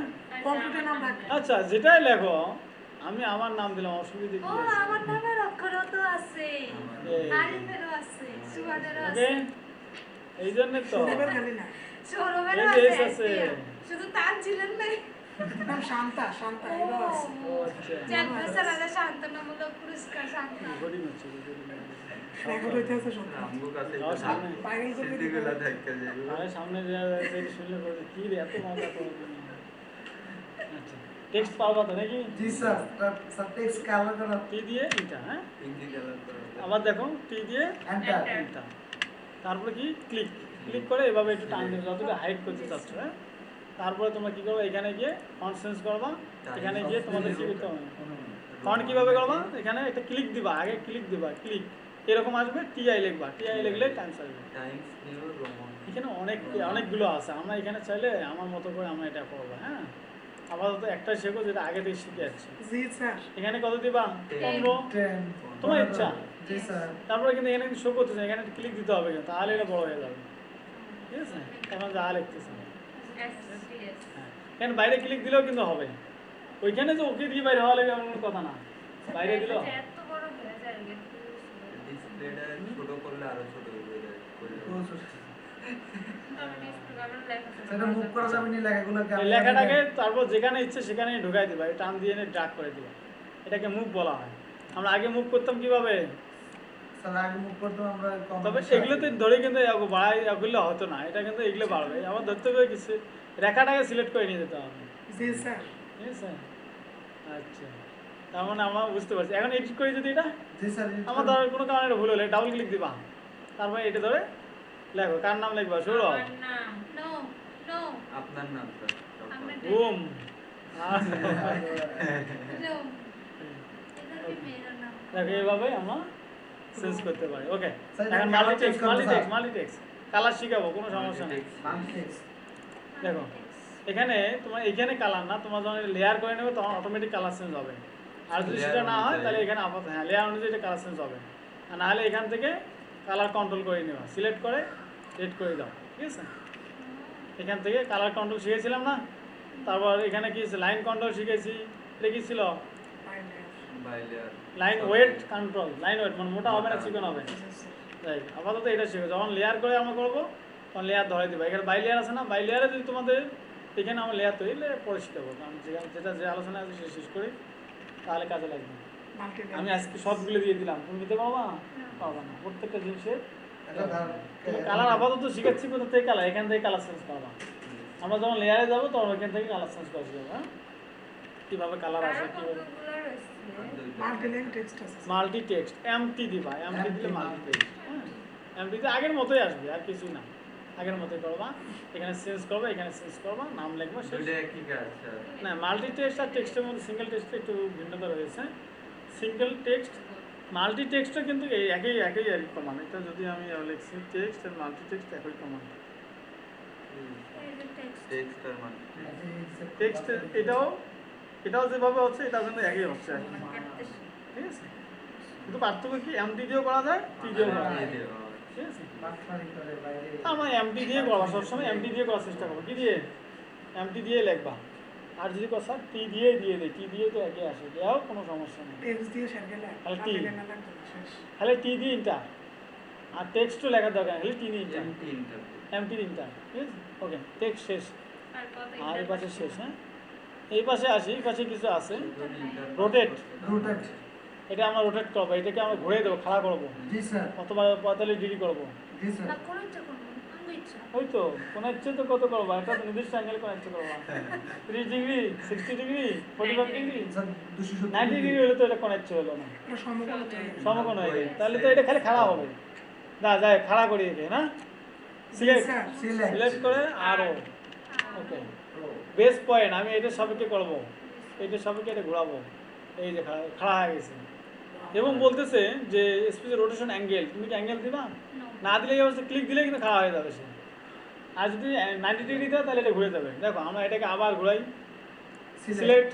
কংক্রিটের নাম রাখেন। আচ্ছা যেটাই লেখো, আমি আমার নাম দিলাম, অসুবিধা কি ও আছে? আমার নামের অক্ষরও তো আছে, এই। আরিফেরও আছে, সুবাদেরও ওকে, আছে, এই জন্য তো সৌরভের খালি না। সৌরভেরও এই যে আছে, আছে। শুধু তার ছিলেন নাই। নাম শান্তা, শান্তা এরও আছে। ও আচ্ছা চেয়ারপারসন শান্তনামূলক পুরস্কার শান্তা। রেকর্ডিং হচ্ছে রেকর্ড হইতে আছে সব। আমগো কাছে যাও সামনে। ভাইরাল করে দিতে সিটিগুলো হবে। দেখতে যাবো আরে সামনে শুনলে বলবে কি রে এত মজা করে আচ্ছা টেক্সট পাওয়া তো নাকি জি স্যার, স্যার টেক্সট কালার করা টি দিয়ে এটা হ্যাঁ পিঙ্কি কালার করা আবার দেখো টি দিয়ে এন্টার। এটা তারপরে কি ক্লিক ক্লিক করে এভাবে একটু টান দেবে যতটা হাইট করতে চাচ্ছ হ্যাঁ তারপরে তোমরা কি করবে এখানে গিয়ে ফন্ট চেঞ্জ করবা এখানে গিয়ে তোমাদের কি করতে হবে ফন্ট কিভাবে করবা এখানে একটা ক্লিক দিবা আগে ক্লিক দিবা ক্লিক এরকম আসবে টিআই লিখবা টিআই লিখলে টাইমস আসবে টাইমস নিউ রোমান এখানে অনেকগুলো আছে আমরা এখানে চাইলে আমার মতো করে আমরা এটা করবো হ্যাঁ আপাতত একটা শেখো যেটা আগে থেকে শিখে যাচ্ছি জি স্যার। এখানে কত দিবা 15 10 তোমার ইচ্ছা জি স্যার। তারপরে কিন্তু এখানে শো করতেছে এখানে ক্লিক দিতে হবে কিন্তু তাহলে এটা বড় হয়ে যাবে ঠিক আছে এখন যা লিখতেছে হ্যাঁ এখানে বাইরে ক্লিক দিলেও কিন্তু হবে ওইখানে যে ওকে দিয়ে বাইরে হওয়া লাগবে এমন কোনো কথা না বাইরে দিলেও হবে। এত বড় হয়ে যায় ডিসপ্লেটা ছোট করলে আরো ছোট হয়ে যায় ও, সেটা মুভ করা যাবে না লেখাগুলোকে এই লেখাটাকে তারপর যেখানে ইচ্ছে সেখানে ঢুকাই দিবা এই টান দিয়ে এনে ড্রাগ করে দিবা এটাকে মুভ বলা হয় আমরা আগে মুভ করতাম কিভাবে স্যার আগে মুভ করতে আমরা তবে এগুলোতে ধরে কিন্তু বাড়াই এগুলো হতো না এটা কিন্তু এগুলো বাড়বে আমার ধরতে হবে কিছু রেখাটাকে সিলেক্ট করে নিয়ে যেতে হবে জি স্যার। ঠিক আছে আচ্ছা তার মানে আমরা বুঝতে পারছি এখন এডিট করি যদি এটা জি স্যার। আমার ধর কোনো কারণে এটা ভুল হলে ডাবল ক্লিক দিবা তারপরে এটা ধরে লেখো কার নাম লিখবা সৌরভ নো নো আপনার নাম স্যার আমরা বুম আর নো এটা কি মেয়ের নাম দেখো এইভাবে আমরা চেঞ্জ করতে পারি ওকে স্যার, এখন এটা মাল্টি colour টেক্সট change করতে মাল্টি টেক্সট কালার শিখাবো কোনো সমস্যা নেই নাম টেক্সট দেখো এখানে তোমার এখানে কালার না তোমার যখন লেয়ার করে নেবে তখন অটোমেটিক কালার চেঞ্জ হবে আর যদি Layer সেটা না হয় অনুযায়ী। তাহলে এখানে আপাতত হ্যাঁ লেয়ার অনুযায়ী এটা কালার চেঞ্জ হবে আর নাহলে এখান থেকে কালার কন্ট্রোল করে নেওয়া সিলেক্ট করে রেড করে দাও ঠিক আছে এখান থেকে কালার কন্ট্রোল শিখেছিলাম না তারপর এখানে কি লাইন কন্ট্রোল শিখেছি এটা কি ছিল bylayer line weight control line weight মানে মোটা হবে না চিকন হবে রাইট আপাতত এটা শিখো যখন লেয়ার করে আমরা করবো তখন লেয়ার ধরে দেবো এখানে বাই লেয়ার আছে না বাই লেয়ারে যদি তোমাদের এখানে আমার লেয়ার তৈরি পরে শিখাবো কারণ যেটা যে আলোচনা আছে সেটা শেষ করি তাহলে কাজে লাগবে আমি আজকে সবগুলো দিয়ে দিলাম তুমি দিতে পারবা পারবা না প্রত্যেকটা জিনিসের এটা ধর কালার আপাতত শিখাচ্ছি কোথা থেকে কালার এখান থেকে কালার চেঞ্জ করবা আমরা যখন লেয়ারে যাবো তখন ওইখান থেকে কালার চেঞ্জ করা শিখবো হ্যাঁ কীভাবে কালার আসে কীভাবে মাল্টিলাইন টেক্সট আছে। মাল্টি টেক্সট এমটি দিবা এমটি দিলে মাল্টি টেক্সট হ্যাঁ এমটিতে আগের মতোই আসবে আর কিছুই না আগের মতোই করবা এখানে চেঞ্জ করবা এখানে চেঞ্জ করবা নাম লিখবা শেষ দুটো একই কাজ স্যার না মাল্টি টেক্সট আর টেক্সটের মধ্যে সিঙ্গেল টেক্সটে একটু ভিন্নতা রয়েছে সিঙ্গেল টেক্সট মাল্টি টেক্সটও কিন্তু এই একই আর কি কমান এটা যদি আমি লিখছি টেক্সট আর মাল্টি টেক্সট একই কমান টেক্সটার মানে টেক্সট এটাও যেভাবে হচ্ছে এটাও কিন্তু একই হচ্ছে আর কি। ঠিক আছে কিন্তু পার্থক্য কি এমটি দিয়েও করা যায় টি দিয়েও করা যায় ঠিক আছে মাঠফারি করে বাইরে আমরা এমটি দিয়ে করবা সবসময় এমটি দিয়ে করার চেষ্টা করবো কি দিয়ে এমটি দিয়ে লিখবা আর যদি কথা টি দিয়ে দেয় টি দিয়ে তো একই আসে দেওয়াও কোনো সমস্যা নেই টেক্সট দিয়ে শেষ গেলে আর কি? না লাগতো না, শেষ। খালি টি দিয়ে ইন্টার আর টেক্সটও লেখার দরকার নেই খালি টি দিয়ে enter MT enter MT enter ঠিক আছে ওকে টেক্সট শেষ আর কত আর এই পাশে শেষ হ্যাঁ এই পাশে আসি এই পাশে কিছু আছে রোটেট রোটেট এটা আমরা রোটেট করবো এটাকে আমরা ঘুরে দেবো খাড়া করবো জি স্যার। অথবা 45 ডিগ্রি করবো জি স্যার। না কোন ইচ্ছা করব আঙ্গ ইচ্ছা ওই তো কোন ইচ্ছে তো কত করবো একটা তো নির্দিষ্ট অ্যাঙ্গেল কোন ইচ্ছে করবো 30 degree 60 degree 45 degree sir 270 90 degree হলে তো এটা কোন ইচ্ছে হলো না এটা সমকোণ হতে হবে। সমকোণ হয়ে গেছে তাহলে তো এটা খালি খাড়া হবে যায় খাড়া করি একে না সিলেক্ট স্যার, সিলেক্ট সিলেক্ট করে আরো ওকে বেস পয়েন্ট আমি এটা সবকে করবো এটা সবকে এটা ঘোরাবো এই যে খাড়া হয়ে গেছে এবং বলতেছে যে স্পেস রোটেশন অ্যাঙ্গেল তুমি কি অ্যাঙ্গেল দিবা না দিলে এই অবস্থা ক্লিক দিলে কিন্তু খাড়া হয়ে যাবে সে আর যদি 90 ডিগ্রি দাও তাহলে এটা ঘুরে যাবে দেখো আমরা এটাকে আবার ঘোরাই সিলেক্ট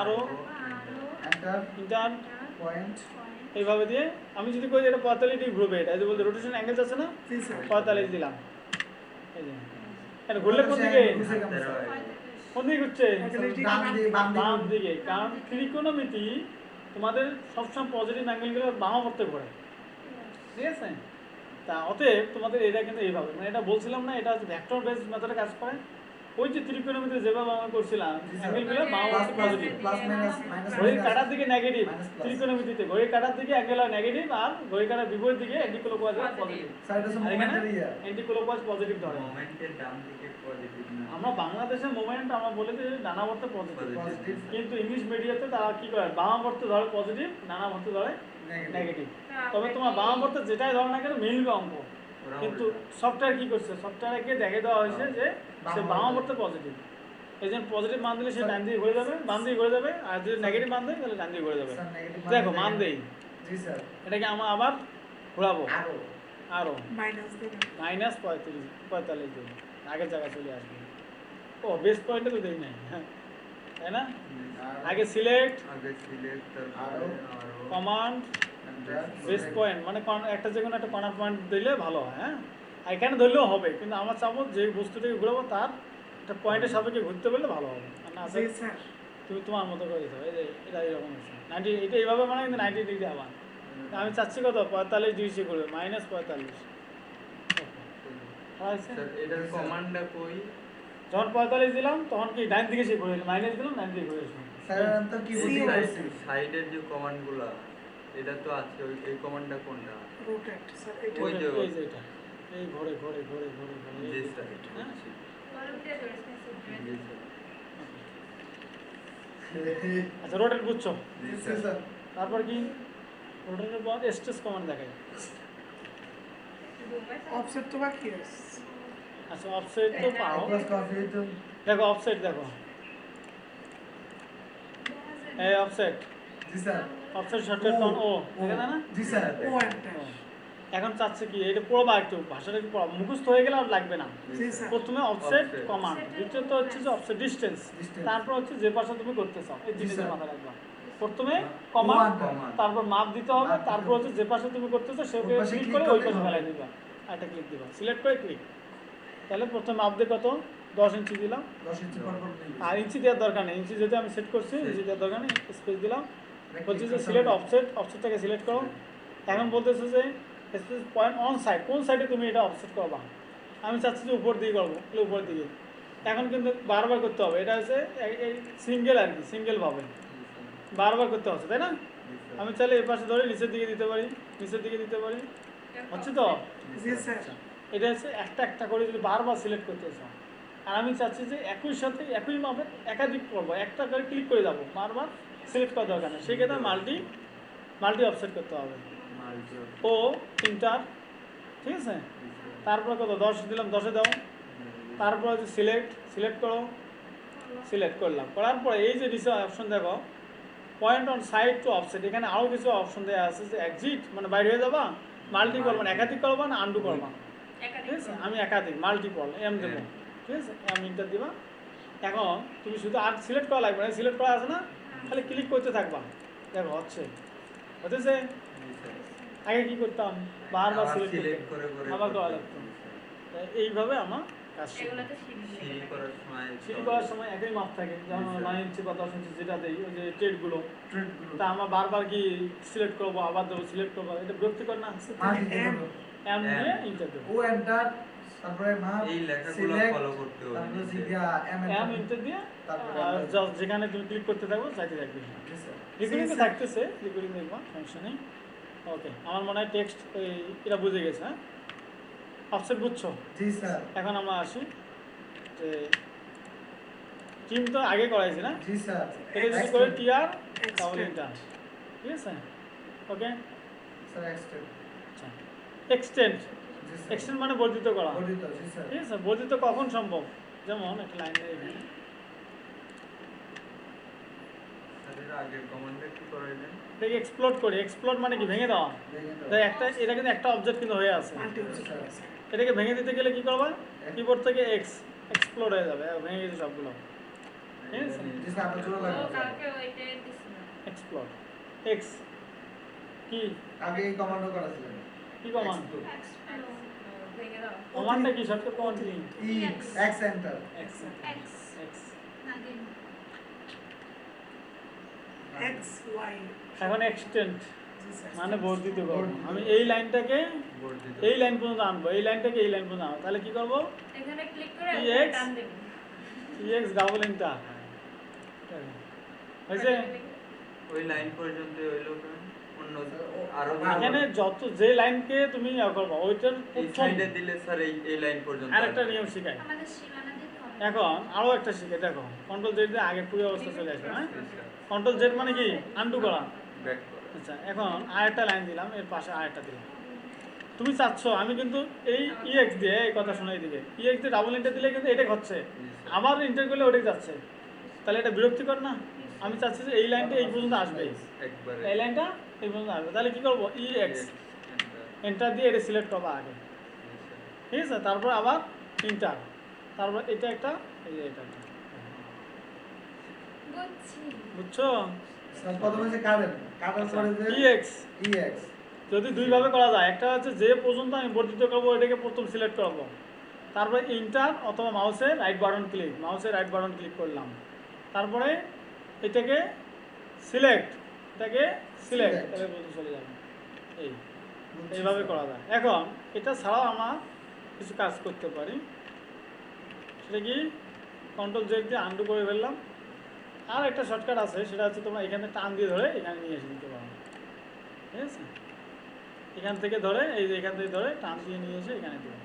আরো এন্টার ইন্টার পয়েন্ট এইভাবে দিয়ে আমি যদি কই এটা 45 ডিগ্রি ঘুরবে এটা যদি বলতে রোটেশন অ্যাঙ্গেল আছে না জি স্যার। 45 দিলাম এই যে এটা ঘুরলে কোন দিকে কোন দিকে ঘুরছে ডান দিকে বাম বাম দিকে দিকে কারণ ত্রিকোণমিতি তোমাদের সবসময় পজিটিভ অ্যাঙ্গেলগুলো বাম করতে ঘোরে ঠিক আছে তা অতএব তোমাদের এটা কিন্তু এইভাবে মানে এটা বলছিলাম না এটা হচ্ছে ভেক্টর বেস মেথডে কাজ করে ওই যে ত্রিকোণমিতি যেভাবে আমরা করছিলাম অ্যাঙ্গেল গুলো বাম প্লাস হাতে plus positive, plus minus minus ঘড়ির কাটার দিকে নেগেটিভ, মাইনাস প্লাস ত্রিকোণমিতিতে ঘড়ির কাটার দিকে অ্যাঙ্গেল হয় নেগেটিভ আর ঘড়ির কাটার বিপরীত দিকে অ্যান্টি ক্লকওয়াইজ পজিটিভ। স্যার এটা আর এখানে মোমেন্টারি অ্যান্টি ক্লকওয়াইজ পজিটিভ ধরে। মোমেন্টের ডান দিকে পজিটিভ না আমরা বাংলাদেশের মোমেন্ট আমরা বলি যে নানাবর্তে পজিটিভ, পজিটিভ কিন্তু ইংলিশ মিডিয়াতে তারা কি করে বামাবর্তে ধরে পজিটিভ, নানাবর্তে ধরে নেগেটিভ নেগেটিভ। তবে তোমার বামাবর্তে যেটাই ধরে না কেন মিলবে অঙ্ক, ওরা কিন্তু উল্টা। সফটওয়্যার কি করছে, সফটওয়্যারকে দেখে দেওয়া হয়েছে যে সে বামাবর্তে পজিটিভ, এই জন্য পজিটিভ মান দিলে সে ডান দিকে ঘুরে যাবে, বাম দিকে ঘুরে যাবে, আর যদি নেগেটিভ মান দেয় তাহলে ডান দিকে ঘুরে যাবে। স্যার নেগেটিভ দেখো মান দেই, জি স্যার এটাকে আমরা আবার ঘোরাবো আরো আরো মাইনাস দেবেন -45 দিন আগের জায়গায় চলে আসবে। ও বেস পয়েন্টে তো দেই নাই, হ্যাঁ তাই না? আগে সিলেক্ট আগে সিলেক্ট তারপরে আরো আরো কমান্ড এন্টার বেস পয়েন্ট, মানে একটা যে কোনো একটা কর্নার পয়েন্ট দিলে ভালো হয়। হ্যাঁ আর এখানে ধরলেও হবে, কিন্তু আমার চাবো যে বস্তুটাকে ঘুরাবো তার একটা পয়েন্টের সাপেক্ষে ঘুরতে পারলে ভালো হবে। আর না জি স্যার তুমি তোমার মতো করে দিতে হবে, এই যে এটা এরকম হচ্ছে 90, এটা এইভাবে মানে কিন্তু 90 ডিগ্রি আবার। তা আমি চাচ্ছি কত 45 ডিগ্রি করবে, -45। স্যার এটার কমান্ডটা কই যখন 45 দিলাম তখন কি ডান দিকে সে ঘুরে এলো, মাইনাস দিলাম ডান দিকে ঘুরে এসো। স্যার তো কি সি বুঝি করছি। সাইডের যে কমান্ডগুলো এটা তো আছে ওই এই কমান্ডটা কোনটা রোটেট স্যার এটা ওই যে এই যে এটা এই ঘোরে ঘোরে ঘোরে ঘোরে ঘোরে জি এই স্যার এটা, হ্যাঁ? জি স্যার আচ্ছা রোটেট বুঝছো, জি জি স্যার স্যার তারপর কি রোটেটের পর স্ট্রেস কমান্ড দেখাই। অফসেট তো বাকি আছে আচ্ছা অফসেট তো পাও, প্লাস কফি তো দেখো অফসেট দেখো, এই অফসেট জি স্যার অফসেট শর্টকাট কোন ও দেখে না? জি স্যার ও এন্টার এখন চাচ্ছে কি এটা পড়বা, একটু ভাষাটা একটু পড়া, মুখস্থ হয়ে গেলে আর লাগবে না। জি স্যার প্রথমে অফসেট Offset। কমান্ড, দ্বিতীয়ত হচ্ছে যে অফসেট ডিসটেন্স, Distance। তারপর হচ্ছে যে পাশে তুমি করতে চাও, এই জি জিনিসের স্যার। মাথায় রাখবা। প্রথমে কমান্ড, Command। তারপর মাপ দিতে হবে, মাপ দিতে তারপর হবে। হচ্ছে যে পাশে তুমি করতে চাও সেটা ওই পাশে ক্লিক click করে ওই করলেই পাশে হবে। ফেলাই দিবা, একটা ক্লিক দিবা, সিলেক্ট করে ক্লিক। তাহলে প্রথমে মাপ দিয়ে কত 10 ইঞ্চি দিলাম, 10 ইঞ্চি পর পর নেই আর ইঞ্চি দেওয়ার দরকার নেই, ইঞ্চি যেহেতু আমি সেট করছি ইঞ্চি দেওয়ার দরকার নেই, স্পেস দিলাম। বলছি যে সিলেক্ট অফসেট, অফসেটটাকে সিলেক্ট করো। এখন বলতেছে যে স্পেস পয়েন্ট অন সাইড, কোন সাইডে তুমি এটা অফসেট করবা। আমি চাচ্ছি যে উপর দিকে করবো, তাহলে উপর দিকে। এখন কিন্তু বারবার করতে হবে, এটা হচ্ছে এই সিঙ্গেল আর কি, সিঙ্গেল ভাবে বারবার করতে হচ্ছে, তাই না? আমি চাইলে এই পাশে ধরে নিচের দিকে দিতে পারি, নিচের দিকে দিতে পারি, হচ্ছে তো? জি স্যার এটা হচ্ছে একটা একটা করে যদি বারবার সিলেক্ট করতে চাও, আর আমি চাচ্ছি যে একই সাথে একই মাপে একাধিক করবো, একটা করে ক্লিক করে যাবো, বারবার সিলেক্ট করা দরকার নেই, সেক্ষেত্রে মাল্টি অফসেট করতে হবে। ও ইন্টার, ঠিক আছে? তারপরে কত 10 দিলাম, 10-এ দাও। তারপর হচ্ছে সিলেক্ট করো, সিলেক্ট করলাম, করার পরে এই যে নিচে অপশন দেখো point on side to offset, এখানে আরও কিছু অপশন দেওয়া আছে যে এক্সিট মানে বাইরে হয়ে যাবা, মাল্টি করবা না একাধিক করবা না আন্ডু করবা, ঠিক আছে? আমি একাধিক মাল্টিপল এম দেবো, ঠিক আছে? এম ইন্টার দিবা। এখন তুমি শুধু আর সিলেক্ট করা লাগবে না, সিলেক্ট করা আছে না, খালি ক্লিক করতে থাকবা, দেখো হচ্ছে হতেছে। আগে কি করতাম, বারবার সিলেক্ট করে করে আবার করা লাগতো। তাই এইভাবে আমার কাজ সিঁড়ি করার সময় সিঁড়ি করার সময় একই মাপ থাকে, যেমন 9 ইঞ্চি বা 10 ইঞ্চি যেটা দেই, ওই যে ট্রেডগুলো, ট্রেডগুলো তা আমার বারবার কি সিলেক্ট করবো, আবার দেবো, সিলেক্ট করবো, এটা বিরক্তিকর না? এম দিয়ে ইন্টার দেবো, ও এন্টার তারপরে মাপ এই লেখাগুলো সিলেক্ট ফলো করতে হবে তারপরে নিচে। জিগা এম এম এন্টার ইন্টার দিয়ে তারপরে আর enter। just যেখানে তুমি ক্লিক করতে থাকবো যাইতে থাকবে। জি স্যার রেকর্ডিং তো থাকতেছে, রেকর্ডিং দেখবা, সমস্যা নেই। ওকে, আমার মনে হয় টেক্সট এটা বুঝে গেছে। হ্যাঁ অফসেট বুঝছো? জি স্যার এখন আমরা আসি যে টিম তো আগে করাইছি না, জি স্যার এটা যদি করে টিআর Extend। তাহলে ইন্টার, ঠিক আছে? ওকে স্যার এক্সটেন্ড আচ্ছা, এক্সটেন্ড, জি স্যার এক্সটেন্ড মানে বর্ধিত করা, বর্ধিত জি স্যার ঠিক আছে? বর্ধিত কখন সম্ভব, যেমন একটা লাইন দেয় এখানে, তাদের আগের কমান্ডে কি করাইলেন এটাকে এক্সপ্লোড করি, এক্সপ্লোড মানে কি ভেঙে দেওয়া। ভেঙে দাও। তাই একটা এটা কিন্তু একটা অবজেক্ট কিন্তু হয়ে আছে, মাল্টি অফসেট আছে এটাকে ভেঙে দিতে গেলে কি করবা, কিবোর্ড থেকে এক্সপ্লোড হয়ে যাবে, ভেঙে গেছে সবগুলো, ঠিক আছে? জি স্যার আপনার জন্য লাগবে এক্সপ্লোড এক্স কি আগে এই কমান্ডও করা ছিল কি কমান্ড, কমান্ডটা কি শর্টকাট কমান্ড কি? E X enter X X. X Y এখন এক্সটেন্ড জি স্যার মানে বর্ধিত করব, আমি এই লাইনটাকে বর্ধিত এই লাইন পর্যন্ত আনবো, এই লাইনটাকে এই লাইন পর্যন্ত আনবো, তাহলে কি করব, এখানে ক্লিক করে EX টান দেব। EX ডাবল ইন্টার হয়েছে? ওই লাইন পর্যন্ত হইলো কেন? অন্য আরো এখানে যত যে লাইনকে তুমি ইয়া করবা ওইটার এই প্রথম সাইডে দিলে স্যার এই লাইন পর্যন্ত আরেকটা আসবে। নিয়ম শিখাই। আমাদের সীমানা দিতে হবে। এখন আরো একটা শিখে দেখো, কন্ট্রোল জেড দিয়ে আগে পুরো অবস্থা চলে আসবে। হ্যাঁ, কন্ট্রোল জেড মানে কি আনডু করা। ব্যাক করা। আচ্ছা, এখন আরেকটা লাইন দিলাম, এর পাশে আরেকটা দিলাম। তুমি চাচ্ছ আমি কিন্তু এই ইএক্স দিয়ে এই কথা শোনাই দিবে, ইএক্স দিয়ে ডাবল ইন্টার দিলে কিন্তু এটা হচ্ছে, আবার ইন্টার করলে ওটাই যাচ্ছে, তাহলে এটা বিরক্তিকর না? আমি চাচ্ছি যে এই লাইনটা এই পর্যন্ত আসবে, একবারে এই লাইনটা এই পর্যন্ত আসবে, তাহলে কি করবো ইএক্স এন্টার দিয়ে এটা সিলেক্ট করবো আগে, ঠিক আছে? তারপর আবার ইন্টার, তারপর এটা একটা, এই যে এটা একটা। বুঝছি। বুঝছো? স্যার প্রথমে যে কাটেন, কাটার পরে যে ইএক্স EX যদি দুইভাবে করা যায়, একটা হচ্ছে যে পর্যন্ত আমি বর্ধিত করবো এটাকে প্রথম সিলেক্ট করবো, তারপরে ইন্টার অথবা মাউসের রাইট বাটন ক্লিক, মাউসের রাইট বাটন ক্লিক করলাম, তারপরে এটাকে সিলেক্ট, এটাকে সিলেক্ট, Select। তাহলে বলতে চলে যাবে। এইভাবে করা যায়। এখন এটা ছাড়াও আমরা কিছু কাজ করতে পারি, সেটা কি কন্ট্রোল জেড দিয়ে আন্ডু করে ফেললাম। আর একটা শর্টকাট আছে, সেটা হচ্ছে তোমরা এখানে টান দিয়ে ধরে এখানে নিয়ে এসে দিতে পারো, ঠিক আছে? এখান থেকে ধরে এই যে এখান থেকে ধরে টান দিয়ে নিয়ে এসে এখানে দেবো।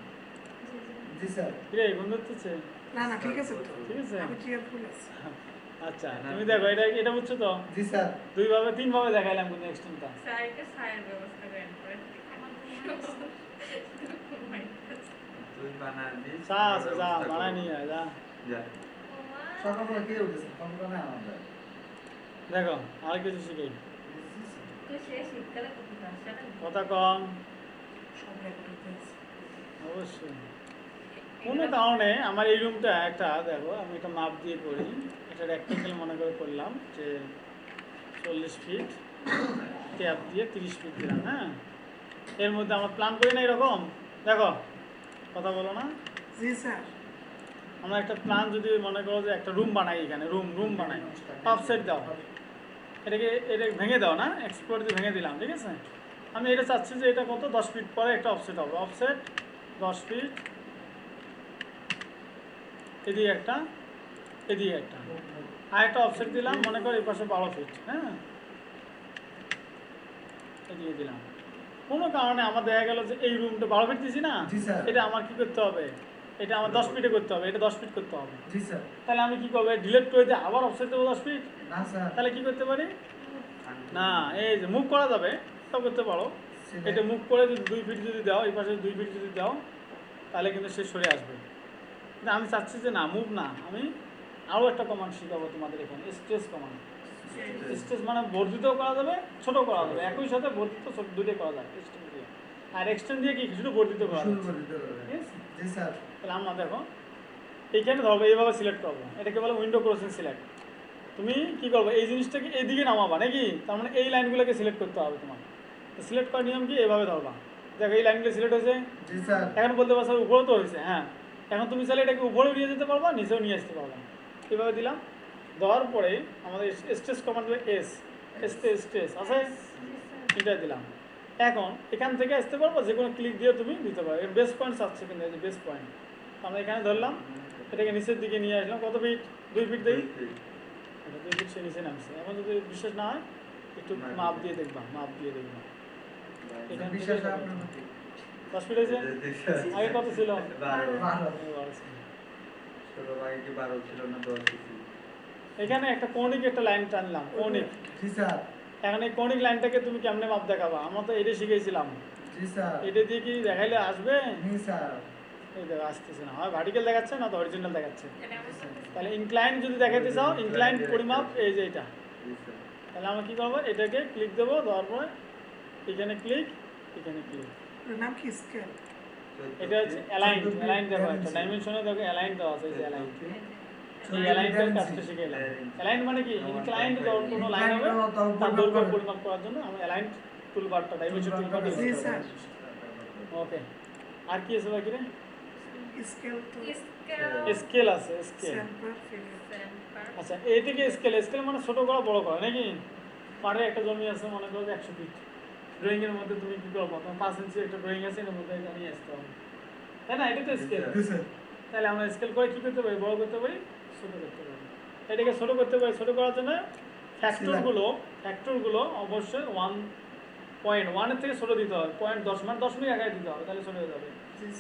জি স্যার। কিরে বন্ধু হচ্ছে? না না ঠিক আছে তো, ঠিক আছে। আমি কেয়ারফুল আছি। আচ্ছা, তুমি দেখো এটা এটা বুঝছো তো? জি স্যার। দুইভাবে তিনভাবে দেখাইলাম কিন্তু এক্সটেনটা। স্যারকে ছায়ের ব্যবস্থা করেন পরে। তুই বানা দিস চা আছে, যা বানাই নিয়ে আয়, যা। যা সকালবেলা কে উঠেছে? কম্পিউটার না আমাদের। দেখো আর কিছু শিখাই, তুই সে শীতকালে কোথায় যাস সেটা কথা কম। সব রেকর্ড হয়েছে। অবশ্যই কোনো কারণে আমার এই রুমটা একটা দেখো, আমি একটা মাপ দিয়ে করি, একটা রেক্টেঙ্গেল মনে করে করলাম যে 40 ফিট, ট্যাপ দিয়ে 30 ফিট দিলাম। হ্যাঁ, এর মধ্যে আমার প্ল্যান করি না এরকম, দেখো কথা বলো না। জি স্যার। আমরা একটা প্ল্যান যদি মনে করো যে একটা রুম বানাই, এখানে রুম বানাই, অফসেট দাও, এটাকে ভেঙে দাও না, এক্সপোর্ট দিয়ে ভেঙে দিলাম, ঠিক আছে? আমি এটা চাচ্ছি যে এটা কত 10 ফিট পরে একটা অফসেট হবে, অফসেট 10 ফিট, এদিকে একটা, এদিকে একটা, আর একটা অফসেট দিলাম মনে করো এই পাশে 12 ফিট। হ্যাঁ, এদিকে দিলাম। কোনো কারণে আমার দেখা গেল যে এই রুমটা 12 ফিট দিছি না, জি স্যার। এটা আমার কি করতে হবে, এটা আমার 10 ফিটে করতে হবে, এটা 10 ফিট করতে হবে। জি স্যার। তাহলে আমি কি করবো, ডিলিট করে দিয়ে আবার অফসেট দেবো 10 ফিট? না স্যার। তাহলে কি করতে পারি, না এই যে মুভ করা যাবে, সব করতে পারো। এটা মুভ করে যদি 2 ফিট যদি দাও, এই পাশে 2 ফিট যদি দাও, তাহলে কিন্তু সে সরে আসবে। কিন্তু আমি চাচ্ছি যে না, মুভ না, আমি আরও একটা কমান্ড শিখাবো তোমাদের এখানে, স্ট্রেস কমান্ড। স্ট্রেস মানে বর্ধিত করা যাবে, ছোট করা যাবে, একই সাথে বর্ধিত ছোট দুটোই করা যাবে এক্সটেন্ড দিয়ে। আর এক্সটেন্ড দিয়ে কি শুধু বর্ধিত করা শুরু যাবে, করে দিতে পারবেন। ঠিক আছে? জি স্যার। তাহলে আমরা দেখো এইখানে ধরবো, এইভাবে সিলেক্ট করবো, এটাকে বলে উইন্ডো ক্রসিং সিলেক্ট। তুমি কি করবো, এই জিনিসটাকে এইদিকে নামাবা নাকি, তার মানে এই লাইনগুলোকে সিলেক্ট করতে হবে তোমার। সিলেক্ট করার নিয়ম কি, এইভাবে ধরবা, দেখো এই লাইনগুলো সিলেক্ট হয়েছে। জি স্যার। এখন বলতে পারছো উপরেও তো হয়েছে, হ্যাঁ। এখন তুমি চাইলে এটাকে উপরেও নিয়ে যেতে পারবা, নিচেও নিয়ে আসতে পারবা। এইভাবে দিলাম, দেওয়ার পরে আমাদের স্ট্রেস কমান্ড স্ট্রেস আছে, এটা দিলাম। এখন এখান থেকে আসতে পারবো, যে কোনো ক্লিক দিয়ে তুমি দিতে পারো। বেস পয়েন্ট চাচ্ছে কিন্তু, এই যে বেস পয়েন্ট, আমরা এখানে ধরলাম, এটাকে নিচের দিকে নিয়ে আসলাম, কত ফিট, 2 ফিট দিই, 2 ফিট সে নিচে নামছে। এখন যদি বিশ্বাস না হয় একটু মাপ দিয়ে দেখবা, মাপ দিয়ে দেখবা, এখান থেকে বিশ্বাস হয় আপনার প্রতি। 10 ফিট হয়েছে, আগে কত ছিল? 12। ছোট ভাই কি 12 ছিল না 10 ছিল? এখানে একটা কৌণিক একটা লাইন টানলাম, কৌণিক। জি স্যার। এখন এই কৌণিক লাইনটাকে তুমি কেমনে মাপ দেখাবা, আমরা তো এটা শিখেছিলাম, জি স্যার। এটা দিয়ে কি দেখাইলে আসবে? জি স্যার। এই দেখো আসতেছে না, হয় ভার্টিক্যাল দেখাচ্ছে না তো হরিজন্টাল দেখাচ্ছে। এটা আমার সাথে তাহলে ইনক্লাইন যদি দেখাতে চাও, ইনক্লাইন পরিমাপ এই যে এটা, জি স্যার। তাহলে আমরা কি করবো, এটাকে ক্লিক দেবো, দেওয়ার পরে এখানে ক্লিক, এখানে ক্লিক, ওর নাম কি স্কেল? এটা হচ্ছে অ্যালাইন, অ্যালাইন দেখো একটা ডাইমেনশনে দেখো অ্যালাইন দেওয়া আছে, এই যে অ্যালাইন, এই অ্যালাইনটার কাজটা শিখে এলাম। অ্যালাইন মানে কি, ইনক্লাইন যখন কোনো লাইন হবে তার দৈর্ঘ্য পরিমাপ করার জন্য আমি align টুলবারটা, dimension টুলবারটা G use sir. করব। ওকে, আর কি আছে বাকি রে? স্কেল তো স্কেল আছে, স্কেল। Centre figure. আচ্ছা, এইটাকে স্কেল, স্কেল মানে ছোট করা বড় করা নাকি? পাড়ে একটা জমি আছে মনে করো 100 ফিট, ড্রয়িং এর মধ্যে তুমি কি করবো, তোমার 5 ইঞ্চি একটা ড্রয়িং আছে, এর মধ্যে এটা নিয়ে আসতে হবে, তাই না? এটা তো স্কেল। জি স্যার। তাহলে আমরা স্কেল করে কি করতে পারি, বড় করতে পারি, ছোট করতে পারি। এটাকে ছোট করতে পারি, ছোট করার জন্য ফ্যাক্টরগুলো অবশ্যই 1.1 এর থেকে ছোট দিতে হবে, 0.10 মানে দশমিক আকারে দিতে হবে, তাহলে ছোট হয়ে যাবে।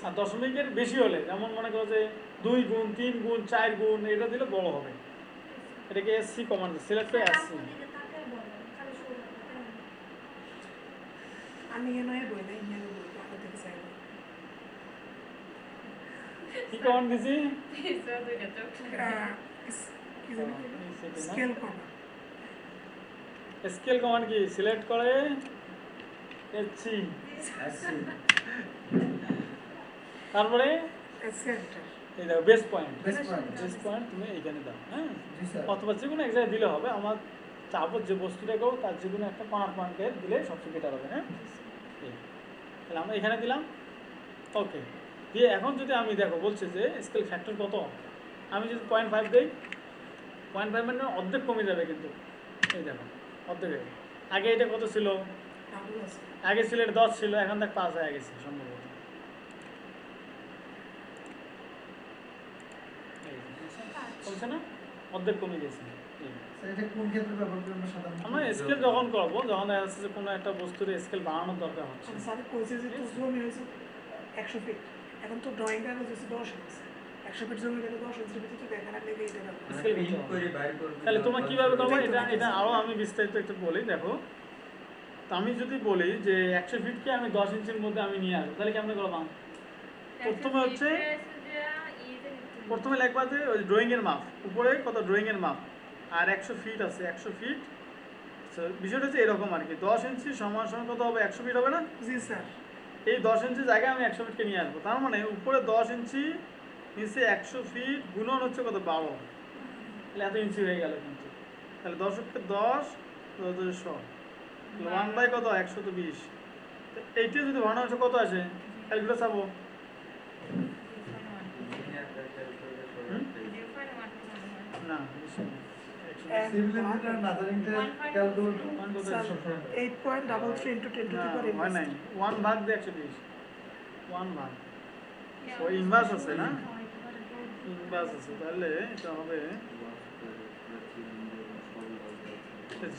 আর দশমিকের বেশি হলে, যেমন মনে করো যে 2 গুণ 3 গুণ 4 গুণ, এটা দিলে বড় হবে। এটাকে এসসি কমান্ড, সিলেক্ট করে এসসি। আমি এনে বই না ইয়ে বই ভালো থেকে চাই কি কমান্ড দিছি? পিছনে দুইটা চোখ। কি জানি স্কেল করব স্কেল কমান্ড কি সিলেক্ট করে এসসি, তারপরে সেন্টার এই দেখো base point, best point. Base point তুমি এইখানে দাও, হ্যাঁ, জি স্যার। অথবা যে কোনো এক জায়গায় দিলে হবে। আমার চাপো যে বস্তুটা করবো তার যে কোনো একটা কর্নার পয়েন্টে দিলে সবচেয়ে বেটার হবে। হ্যাঁ, এই। তাহলে আমরা এখানে দিলাম, ওকে। দিয়ে এখন যদি আমি দেখো বলছে যে স্কেল ফ্যাক্টর কত, আমি যদি 0.5 দিই, 0.5 মানে অর্ধেক কমে যাবে কিন্তু। এই দেখো অর্ধেক হয়ে গেল। আগে এটা কত ছিল? ডাবল আছে আগে ছিল এটা 10 ছিল, এখন দেখ 5 হয়ে গেছে সম্ভবত। বলছে না অর্ধেক কমে গেছে। এই। স্যার এটা কোন ক্ষেত্রে ব্যবহার করি আমরা সাধারণত? আমরা স্কেল যখন করবো, যখন দেখা যাচ্ছে যে কোনো একটা বস্তুর স্কেল বাড়ানোর দরকার হচ্ছে, স্যার কইছে যে তো জমি হয়েছে 100 ফিট এখন তো ড্রয়িং কাগজ হচ্ছে 10 ইঞ্চি 100 ফিট জমি গেলে 10 ইঞ্চির ভিতরে দেখা না লেগে এটা মানে স্কেল print করতে হবে। করে বাইর করবে। তাহলে তোমরা কিভাবে করবো এটা এটা আরো আমি বিস্তারিত একটু বলি। দেখো, তো আমি যদি বলি যে 100 ফিটকে আমি 10 ইঞ্চির মধ্যে আমি নিয়ে আসবো, তাহলে কেমন করলাম? প্রথমে হচ্ছে প্রথমে লিখবা যে ওই ড্রয়িং এর মাপ, উপরে কত ড্রয়িং এর মাপ, আর 100 ফিট আছে, 100 ফিট। বিষয়টা হচ্ছে এরকম আর কি, 10 ইঞ্চি সমান সমান কত হবে? 100 ফিট হবে না? জি স্যার এই 10 ইঞ্চি জায়গায় আমি 100 ফিটকে নিয়ে আসবো, তার মানে উপরে 10 ইঞ্চি, নিচে 100 ফিট, গুণন হচ্ছে কত? 12। তাহলে এত ইঞ্চি হয়ে গেল কিন্তু। তাহলে 10কে 10 100 1 বাই কত? 120। এইটা যদি ভাঙা হচ্ছে কত আসে? ক্যালকুলেটর চাবো। না সিভিল ইঞ্জিনিয়ার নাজারিংটা calculator sir 8.33 into 10 to the power হয় নাই, 1 ভাগ দিয়ে 120, 1 ভাগ ওই ইনভার্স আছে না, ইনভার্স আছে। তাহলে এটা হবে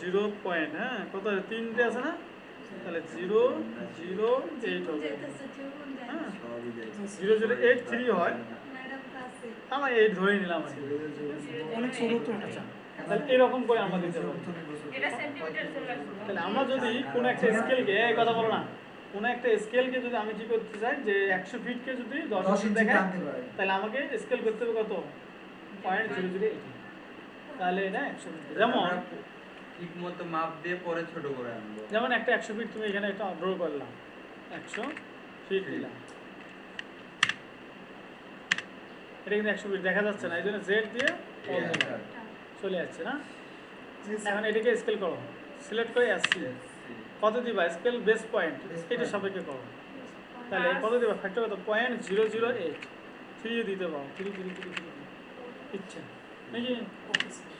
0 পয়েন্ট, হ্যাঁ কত? 3টে আছে না, তাহলে 0.08 হবে। হ্যাঁ 0.083 হয়, আমার 8 ধরে নিলাম আর কি। অনেক ছোট তো এটা আচ্ছা, তাহলে এরকম করে আমরা দিতে পারি। এটা সেন্টিমিটার চলে আসবে। তাহলে আমরা যদি কোনো একটা স্কেলকে, এই কথা বলো না, কোনো একটা স্কেলকে যদি আমি কি করতে চাই যে 100 ফিটকে যদি 10 10 ইঞ্চি ইঞ্চি দেখায়, টানতে পারি। তাহলে আমাকে স্কেল করতে হবে কত? 0.008। তাহলে এটা 100 ফিট। যেমন ঠিক মতো মাপ দিয়ে পরে ছোট করে আনবো। যেমন একটা 100 ফিট তুমি এখানে একটা ড্র করলাম, 100 ফিট দিলাম, এটা কিন্তু 100 ফিট দেখা যাচ্ছে না, এই জন্য জেড দিয়ে all দিলাম, চলে যাচ্ছে না। জি স্যার এখন এটাকে স্কেল করো, সিলেক্ট করে আসছি, কত দিবা? স্কেল বেস পয়েন্ট, এটা সাপেক্ষে করো। তাহলে কত দিবা? ফ্যাক্টর কত? 0.008, 3 দিতে পারো, 3 ইচ্ছা নাকি? ওকে স্যার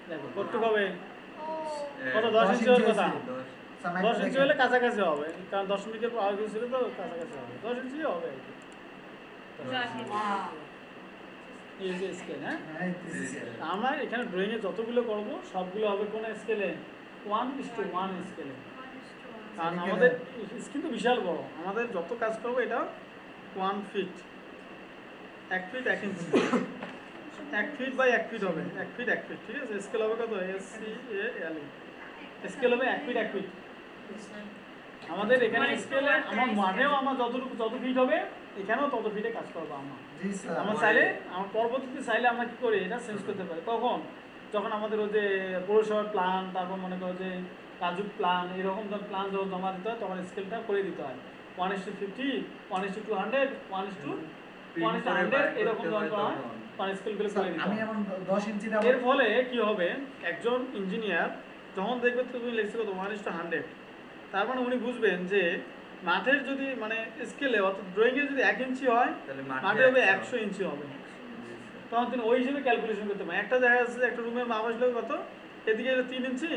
দেখো কতটুকু হবে? কত? 10 10 ইঞ্চি হওয়ার ইঞ্চি কথা। হয়েছে। 10 ইঞ্চি হলে কাছাকাছি হবে, কারণ দশমিকের আগে ছিল তো কাছাকাছি হবে, 10 ইঞ্চি হবে আর কি। ওয়াও এই যে স্কেল, হ্যাঁ হ্যাঁ, this is it. আমরা এখানে ড্রয়িং এ যতগুলো করব সবগুলো হবে কোন স্কেলে? 1:1 স্কেলে। কারণ আমাদের কিন্তু বিশাল বড়, আমাদের যত কাজ করবো এটা 1 feet, 1 feet 1 inch, 1 feet by 1 feet হবে, 1 ফিট 1 ফিট, ঠিক আছে? স্কেল হবে কত? SCALE, স্কেল হবে 1 ফিট 1 ফিট। আমাদের এখানে স্কেলে আমার মাঠেও আমার যত ফিট হবে এখানেও তত ফিটে কাজ করবো আমরা। জি স্যার। আমরা চাইলে আমার পরবর্তীতে চাইলে আমরা কি করি এটা চেঞ্জ করতে পারি। কখন? যখন আমাদের ওই যে পৌরসভার প্ল্যান, তারপর মনে করো যে রাজুক প্ল্যান, এরকম প্ল্যান যখন জমা দিতে হয় তখন স্কেলটা করে দিতে হয় 1:50, 1:200, 1:100 এরকম যখন করা হয় তখন স্কেলগুলো করে দিতে আমি হয়। এমন 10 ইঞ্চি এর ফলে কি হবে, একজন ইঞ্জিনিয়ার যখন দেখবে তুমি লিখছো কত 1:100, তার মানে উনি বুঝবেন যে মাঠের যদি মানে স্কেলে অর্থাৎ ড্রয়িং এ যদি 1 ইঞ্চি হয়, তাহলে মাঠে হবে 100 ইঞ্চি হবে, তখন তিনি ওই হিসেবে ক্যালকুলেশন করতে পারেন। একটা দেখা যাচ্ছে যে একটা রুমের মাপ আসলো কত, এদিকে এলো 3 ইঞ্চি,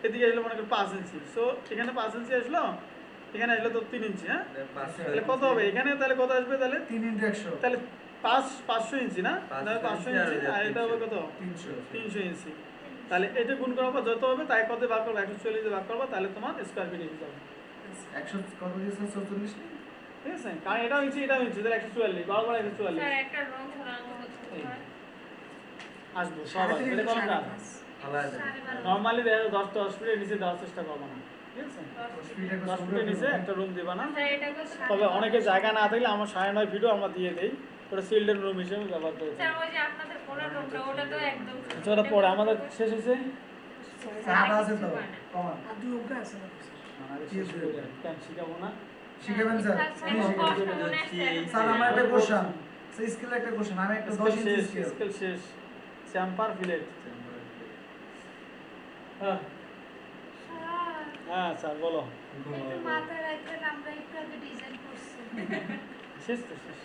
এদিকে আসলো মনে করো 5 ইঞ্চি, সো এখানে 5 ইঞ্চি আসলো, এখানে আসলো তো 3 ইঞ্চি, হ্যাঁ তাহলে কত হবে এখানে? তাহলে কত আসবে? তাহলে 3 × 100 তাহলে 500 ইঞ্চি না? 500 ইঞ্চি আর এটা হবে কত? 300 ইঞ্চি। তাহলে এটা গুণ করার পর যত হবে তাই কত ভাগ করবে? 140 দিয়ে ভাগ করবে, তাহলে তোমার স্কয়ার ফিট হিসাব হবে। 100 কত দিয়েছে 44 নেই? ঠিক আছে, কারণ এটা হচ্ছে 144, বরাবর 144 স্যার একটা রং ছড়ানো হচ্ছে আসবো সব আসবে। এটা কত কাজ? আলাদা নরমালি দেখা যায় 10 ফিটের নিচে দেওয়ার চেষ্টা করবো না, ঠিক আছে? 10 ফিটের নিচে একটা রুম দিবা না। স্যার এটা কত তবে অনেকে জায়গা না থাকলে আমার 9.5 ফিটও আমরা দিয়ে দেই, ওটা চিলড্রেন রুম হিসেবে ব্যবহার করে স্যার থাকি। ওই যে আপনাদের পড়ার রুমটা ওটা তো একদম আচ্ছা, ওটা পরে আমাদের শেষ হয়েছে। সাদা আছে তো কমান আর দুই অঙ্ক আছে না আগে শেষ করে দেন। কেন শিখাবো না? শিখাবেন স্যার স্যার কষ্ট মনে আসছে স্যার আমার একটা কোশ্চেন সেই স্কেলে একটা কোশ্চেন আমি একটা 10 ইঞ্চি শেষ, স্কেল স্কেল শেষ। চ্যাম্পার ফিলেট। হ্যাঁ স্যার, হ্যাঁ স্যার বলো। একটু মাথায় রাখবেন, আমরা একটু আগে ডিজাইন করছি। শেষ তো শেষ।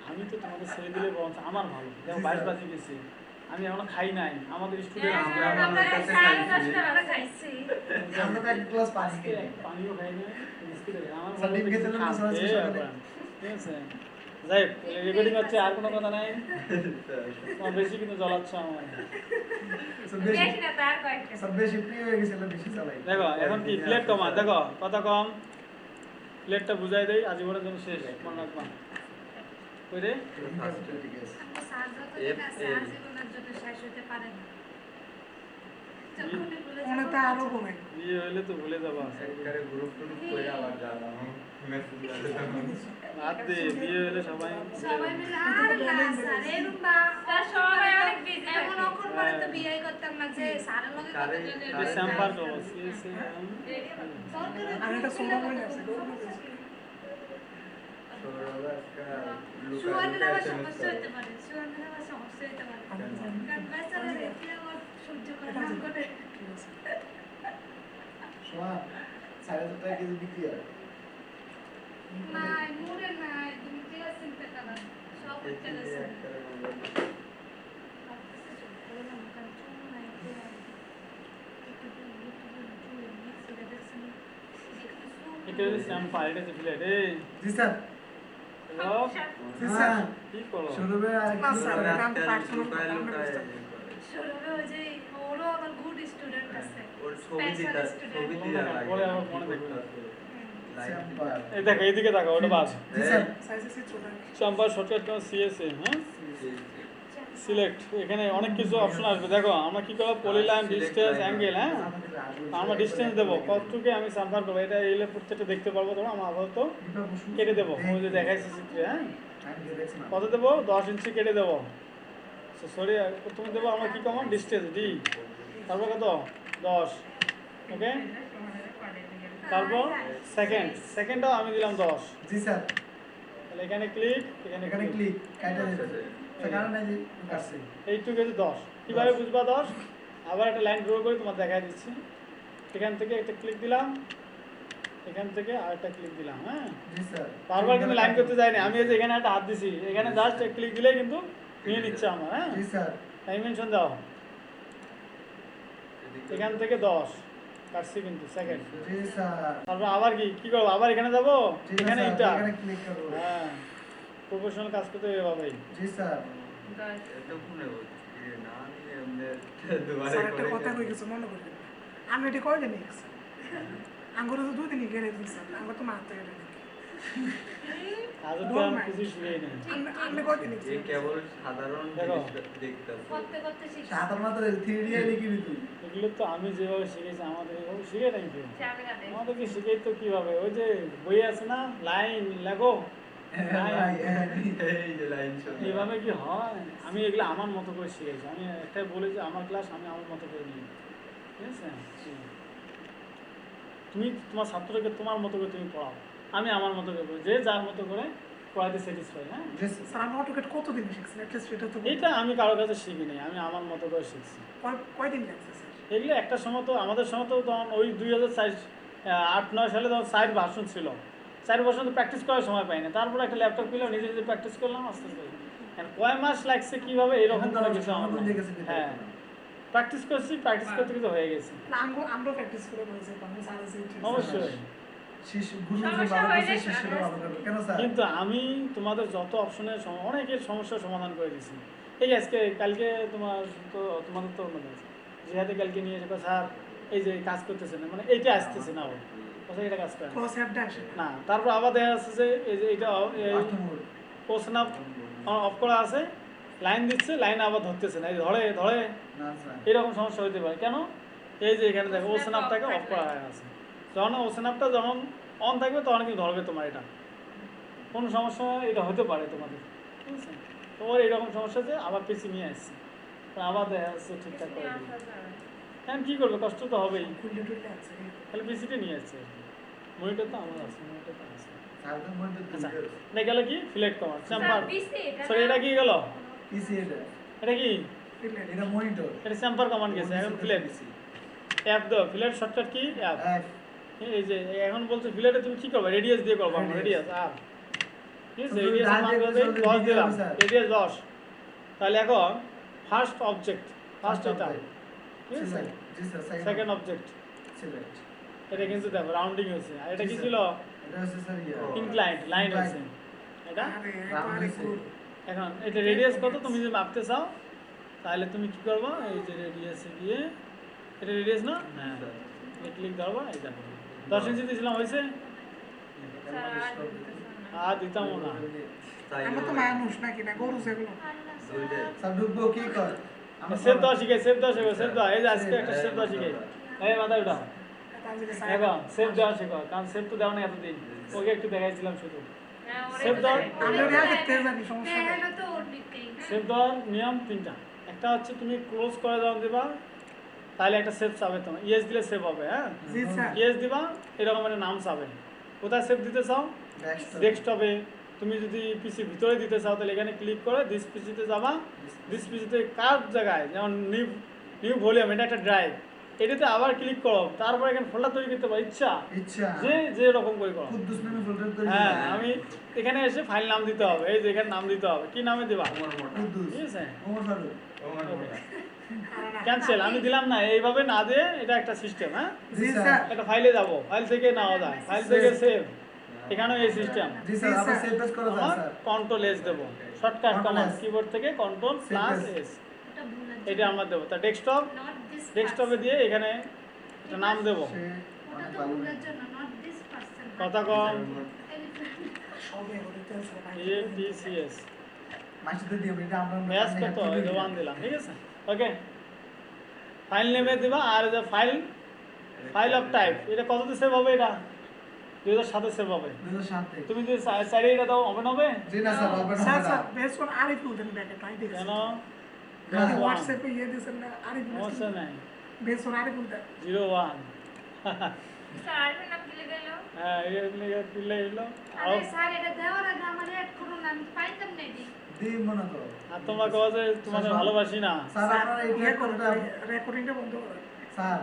আমি তো তোমাদের ছেড়ে দিলে বরঞ্চ আমার ভালো। দেখো 22 বাজে গেছে, আমি এখনো খাই নাই। আমাদের স্টুডেন্ট আমরা আমরা আমাদের কাছে সাড়ে খাইছি। 10টা বেলা খাইছি আমরা তো এক গ্লাস পানি আজকে খেয়ে পানিও খাই না, বিস্কুট খাই না। আমার স্যার, ডিম খেতে হলে না, স্যার, খাবে স্যার, আবার। ঠিক আছে, যাই রেকর্ডিং হচ্ছে, আর কোনো কথা নাই। তোমার বেশি কিন্তু জ্বলাচ্ছ আমার। স্যার বেশি দেখি না তার কয়েকটা স্যার বেশি প্রিয় হয়ে গেছিল বেশি চালাই দেখো এখন কি প্লেট কমা, দেখো কথা কম। প্লেটটা বুঝাই দেই, আজীবনের জন্য শেষ, মনে রাখবা। কই রে? আমরা স্যার যতদিন আছে আজীবনের জন্য শেষ হতে পারে না। যখনই ভুলে মনে যাবো, তো আরো কমে বিয়ে হইলে তো ভুলে যাবা। একবারে গ্রুপ টুরুপ করে আবার যাওয়া মেসেজ বাদ দে, বিয়ে হইলে সবাই সবাই মিলে আর না স্যার এরকম বা স্যার সবাই অনেক বিজি এমন অক্ষর পরে তো বিয়ে করতাম না যে স্যারের লগে কত জনের চ্যাম্পার করবো, সিএসএ আর একটা সোনা মনে আছে সুয়ানের আবার সমস্যা হতে পারে, সুয়ানের আবার সমস্যা হতে পারে, কারণ বেচারা রেখে আবার সহ্য করে না করে। শোনা 4,500 টাকা কেজি বিক্রি হয় নাই মুড়ে নাই, তুমি ক্লাস চিন্তা করা সব হচ্ছে গেছে। এটা হচ্ছে চ্যাম্পার, এটা হচ্ছে প্লেট। এই জি স্যার হ্যালো, জি স্যার কি করো? শুরুবে না স্যার নাম পার্সোনাল শুরুতে ওই যে ওরও আবার গুড স্টুডেন্ট আছে, ওর ছবি দিতে ছবি দিতে লাগে পরে আমার মনে থাকবে। চ্যাম্পার এই দেখো এইদিকে দেখো, ওটা বাস জি স্যার সাইজে চিত্রটা চ্যাম্পার শর্টকাট কোন সিএসএ। হ্যাঁ, সিলেক্ট। এখানে অনেক কিছু অপশন আসবে। দেখো আমরা কি করব, পলিলাইন, ডিসটেন্স, অ্যাঙ্গেল। হ্যাঁ, আমরা ডিসটেন্স দেবো কতটুকু আমি চাম্পার করবো, এটা এলে প্রত্যেকটা দেখতে পারবো। তোমরা আমরা আপাতত কেটে দেবো, ওই যে দেখাইছি চিত্রে। হ্যাঁ, কত দেবো? 10 ইঞ্চি কেটে দেবো। সরি, প্রথমে দেবো আমরা কি কমন ডিসটেন্স ডি, তারপর কত 10। ওকে, তারপর সেকেন্ডটাও আমি দিলাম 10। জি স্যার তাহলে এখানে ক্লিক, এখানে এখানে ক্লিক, ক্লিক কাটা দিতে সেখানে নাই যে কাটছে এইটুকু হচ্ছে 10। কীভাবে বুঝবা 10? আবার একটা লাইন ড্র করে তোমার দেখাই দিচ্ছি। এখান থেকে একটা ক্লিক দিলাম, এখান থেকে আরেকটা ক্লিক দিলাম। হ্যাঁ, জি স্যার বারবার কিন্তু লাইন করতে যাইনি আমি, এই যে এখানে একটা হাত দিছি, এখানে জাস্ট ক্লিক দিলেই কিন্তু নিয়ে নিচ্ছে আমার। হ্যাঁ, জি স্যার ডাইমেনশন দাও, এখান থেকে 10 কাটছি কিন্তু সেকেন্ড। জি স্যার তারপর আবার কি করবো, আবার এখানে যাবো, জি এখানে স্যার এটা। এখানে ক্লিক করব হ্যাঁ, প্রফেশনাল কাজ করতে হবে এভাবেই। জি স্যার এত ফোনে হচ্ছে না নিয়ে এমনি দুবারে স্যার একটা করে কথা কই গেছে মনে করি আমি এটা কই দিন গেছে আঙ্গুরে তো দুই দিনই গেলে দিন স্যার আঙ্গুর তো মারতে গেলে আজ তো আমি কিছু শিখেই নাই। আমি কই দিন এই কেবল সাধারণ দেখো। জিনিস দেখতে করতে করতে শিখছি। সাধারণত 3D এ লিখি তুই এগুলো তো আমি যেভাবে শিখেছি, আমাদের এভাবে শিখে নাই কেউ। আমাদেরকে শিখে তো কিভাবে, ওই যে বই আছে না, লাইন লেখো, ভাই এই যে লাইন শুনে এইভাবে কি হয়? আমি এগুলো আমার মতো করে শিখেছি। আমি একটাই বলেছি, আমার ক্লাস আমি আমার মতো করে নিই। ঠিক আছে, তুমি তোমার ছাত্রকে তোমার মতো করে তুমি পড়াও, আমি আমার মতো করে পড়ি, যে যার মতো করে পড়াইতে স্যাটিসফাই। হ্যাঁ, স্যার আমি অটোকেট কতদিন শিখছেন অ্যাটলিস্ট এটা তো এটা আমি কারোর কাছে শিখি নাই, আমি আমার মতো করে শিখছি। কয়দিন লাগছে স্যার এগুলো একটা সময় তো আমাদের সময় তো তখন ওই 2008-9 সালে তখন 4 ভার্সন ছিল। 4 ভার্সন তো প্র্যাকটিস করার সময় পাই না। তারপরে একটা ল্যাপটপ কিনলাম, নিজে নিজে প্র্যাকটিস করলাম আস্তে আস্তে। কয় মাস লাগছে কীভাবে এরকম কোনো কিছু আমার নাই। হ্যাঁ, প্র্যাকটিস করছি, প্র্যাকটিস করতে কিন্তু হয়ে গেছে। আমরাও প্র্যাকটিস করে বলেছি আমি স্যার আছে অবশ্যই। গুরু যে সমস্যা ভালো হইলে করছে শিষ্যরা ভালো করবে কেন স্যার? কিন্তু আমি তোমাদের যত অপশনের অনেকের সমস্যার সমাধান করে দিয়েছি। এই যে আজকে কালকে তোমাদের তো মানে জিহাদে কালকে নিয়ে এসে কয়, স্যার এই যে কাজ করতেছে না, মানে এইটা আসতেছে না, ও কোথায় এটা কাজ করে না। ক্রস অ্যাপটা আসে না, তারপর আবার দেখা যাচ্ছে যে এই যে এটা অষ্টমূল। ওপেন অফ করা আছে, লাইন দিচ্ছে, লাইন আবার ধরতেছে না, এই ধরে না স্যার। এরকম সমস্যা হতে পারে। কেন? এই যে এখানে দেখো ওপেন আপটাকে অফ করা হয়ে আছে, যখন ওপেন আপটা যখন অন থাকবে তখন কিন্তু ধরবে তোমার এটা, কোনো সমস্যা এটা হতে পারে তোমাদের, ঠিক আছে? তোমার এরকম সমস্যা যে আবার পিসি নিয়ে আসছে, তো আবার দেখা যাচ্ছে ঠিকঠাক করে দিবে। এখন কী করবে, কষ্ট তো হবেই, খুললে টুললে আছে তাহলে পিসিটা নিয়ে আসছে আর কি। মনিটর তো আমার আছে, মনিটর তো আছে। স্যার তো মনে তো আচ্ছা, এটা গেল কি ফ্ল্যাট কমার চেম্বার, পিসি এটা সরি এটা কি গেল, পিসি এটা কি, এটা মনিটর। এটা চেম্বার কমান্ড গেছে, এখন ফ্ল্যাট অ্যাপ দাও, flat shortcut key app, F এই যে এখন বলছে ফ্ল্যাটে তুমি কি করবে, রেডিয়াস দিয়ে করবো, রেডিয়াস আর ঠিক আছে, রেডিয়াস মান করবে 10 দিলাম, রেডিয়াস 10, তাহলে এখন ফার্স্ট অবজেক্ট, ফার্স্ট এটা, ঠিক আছে, জি স্যার সেকেন্ড অবজেক্ট, সিলেক্ট। এটা কিন্তু দেখো রাউন্ডিং হয়েছে, আর এটা কি ছিল, এটা হচ্ছে স্যার ইনক্লাইন্ড লাইন হয়েছে, এটা আরে রাউন্ড একবারে হয়েছে। গুড এখন এটা রেডিয়াস কত তুমি যদি মাপতে চাও, তাহলে তুমি কি করবা, এই যে রেডিয়াসে গিয়ে, এটা রেডিয়াস না, হ্যাঁ ক্লিক ধরবা, এই দেখো 10 ইঞ্চি দিয়েছিলাম, হয়েছে, আর দিতাম না, আমরা তো মানুষ নাকি না গরু সেগুলো স্যার ঢুকবো কি কর? সেভ দেওয়া শিখে, সেভ দেওয়া শিখো, সেভ দেওয়া, এই যে আজকে একটা সেভ দেওয়া শিখে, এই মাথায় উঠা, এখন সেভ দেওয়া শিখো, কারণ সেভ তো দেওয়া নেই এতদিন, ওকে একটু দেখাইছিলাম শুধু। সেভ দাও। আমরা রিয়া দেখতে জানি সমস্যা নেই হলো তো ওর দিকেই সেভ দেওয়ার নিয়ম 3টা, একটা হচ্ছে তুমি ক্লোজ করে দাও দিবা, তাহলে একটা সেভ চাবে তোমার, ইয়েস দিলে সেভ হবে, হ্যাঁ জি স্যার ইয়েস দিবা, এরকম একটা নাম চাবে, কোথায় সেভ দিতে চাও, ডেস্কটপে, তুমি যদি পিসির ভিতরে দিতে চাও তাহলে এখানে ক্লিক করে দিস পিসিতে যাবা, দিস পিসিতে কার জায়গায়, যেমন নিউ ভলিউম, এটা একটা ড্রাইভ, এটাতে আবার ক্লিক করো, তারপর এখানে ফোল্ডার তৈরি করতে পারো, ইচ্ছা ইচ্ছা যে রকম করে করো। কুদ্দুস নামে ফোল্ডার তৈরি হ্যাঁ, আমি এখানে এসে ফাইল নাম দিতে হবে, এই যে এখানে নাম দিতে হবে, কি নামে দিবা, কুদ্দুস ঠিক আছে, ওমর ফারুক ক্যান্সেল আমি দিলাম না, এইভাবে না দিয়ে, এটা একটা সিস্টেম, হ্যাঁ জি স্যার একটা ফাইলে যাবো, ফাইল থেকে নেওয়া যায়, ফাইল থেকে সেভ, এখানেও এই সিস্টেম, জি স্যার আবার সেভ পেজ করা যায় আমার স্যার কন্ট্রোল এস দেবো, shortcut Control command S keyboard থেকে কন্ট্রোল প্লাস Save এস, এটা ভুল আছে এটা আমরা দেবো, তা ডেস্কটপ, নট দিস ডেস্কটপে দিয়ে এখানে একটা নাম দেবো, সে ওটা অনেক তো ভালো ভুলের জন্য নট দিস পারসন কথা কম, সবে বলতে স্যার APCS মাসিতে দিয়ে এটা আমরা ম্যাচ কত, এই যে 1 দিলাম, ঠিক আছে, ওকে, ফাইল নেমে দিবা, আর যে ফাইল অফ টাইপ, এটা কততে সেভ হবে, এটা 2007 সেভ হবে, 2007 তুমি যদি চাইলে এটা দাও হবে না, হবে জি না স্যার হবে না স্যার হবে স্যার না বেস কোন আরিফ বলতেন ব্যাকে ট্রাই দেখেন কেন, হোয়াটসঅ্যাপে ইয়ে দিয়েছেন না আরিফ সমস্যা নাই, বেস কোন আরিফ বলতেন 01 স্যার নাম কি গেল? হ্যাঁ এই পিলে এলো, আরে স্যার এটা দেওয়ার আগে আমার অ্যাড করুন না, আমি পাইতাম না এটি দিই মনে তো আর তোমরা কও যে তোমাদের ভালোবাসি না, স্যার আপনারা এই ইয়ে করুন রেকর্ডটা রেকর্ডিংটা বন্ধ করুন স্যার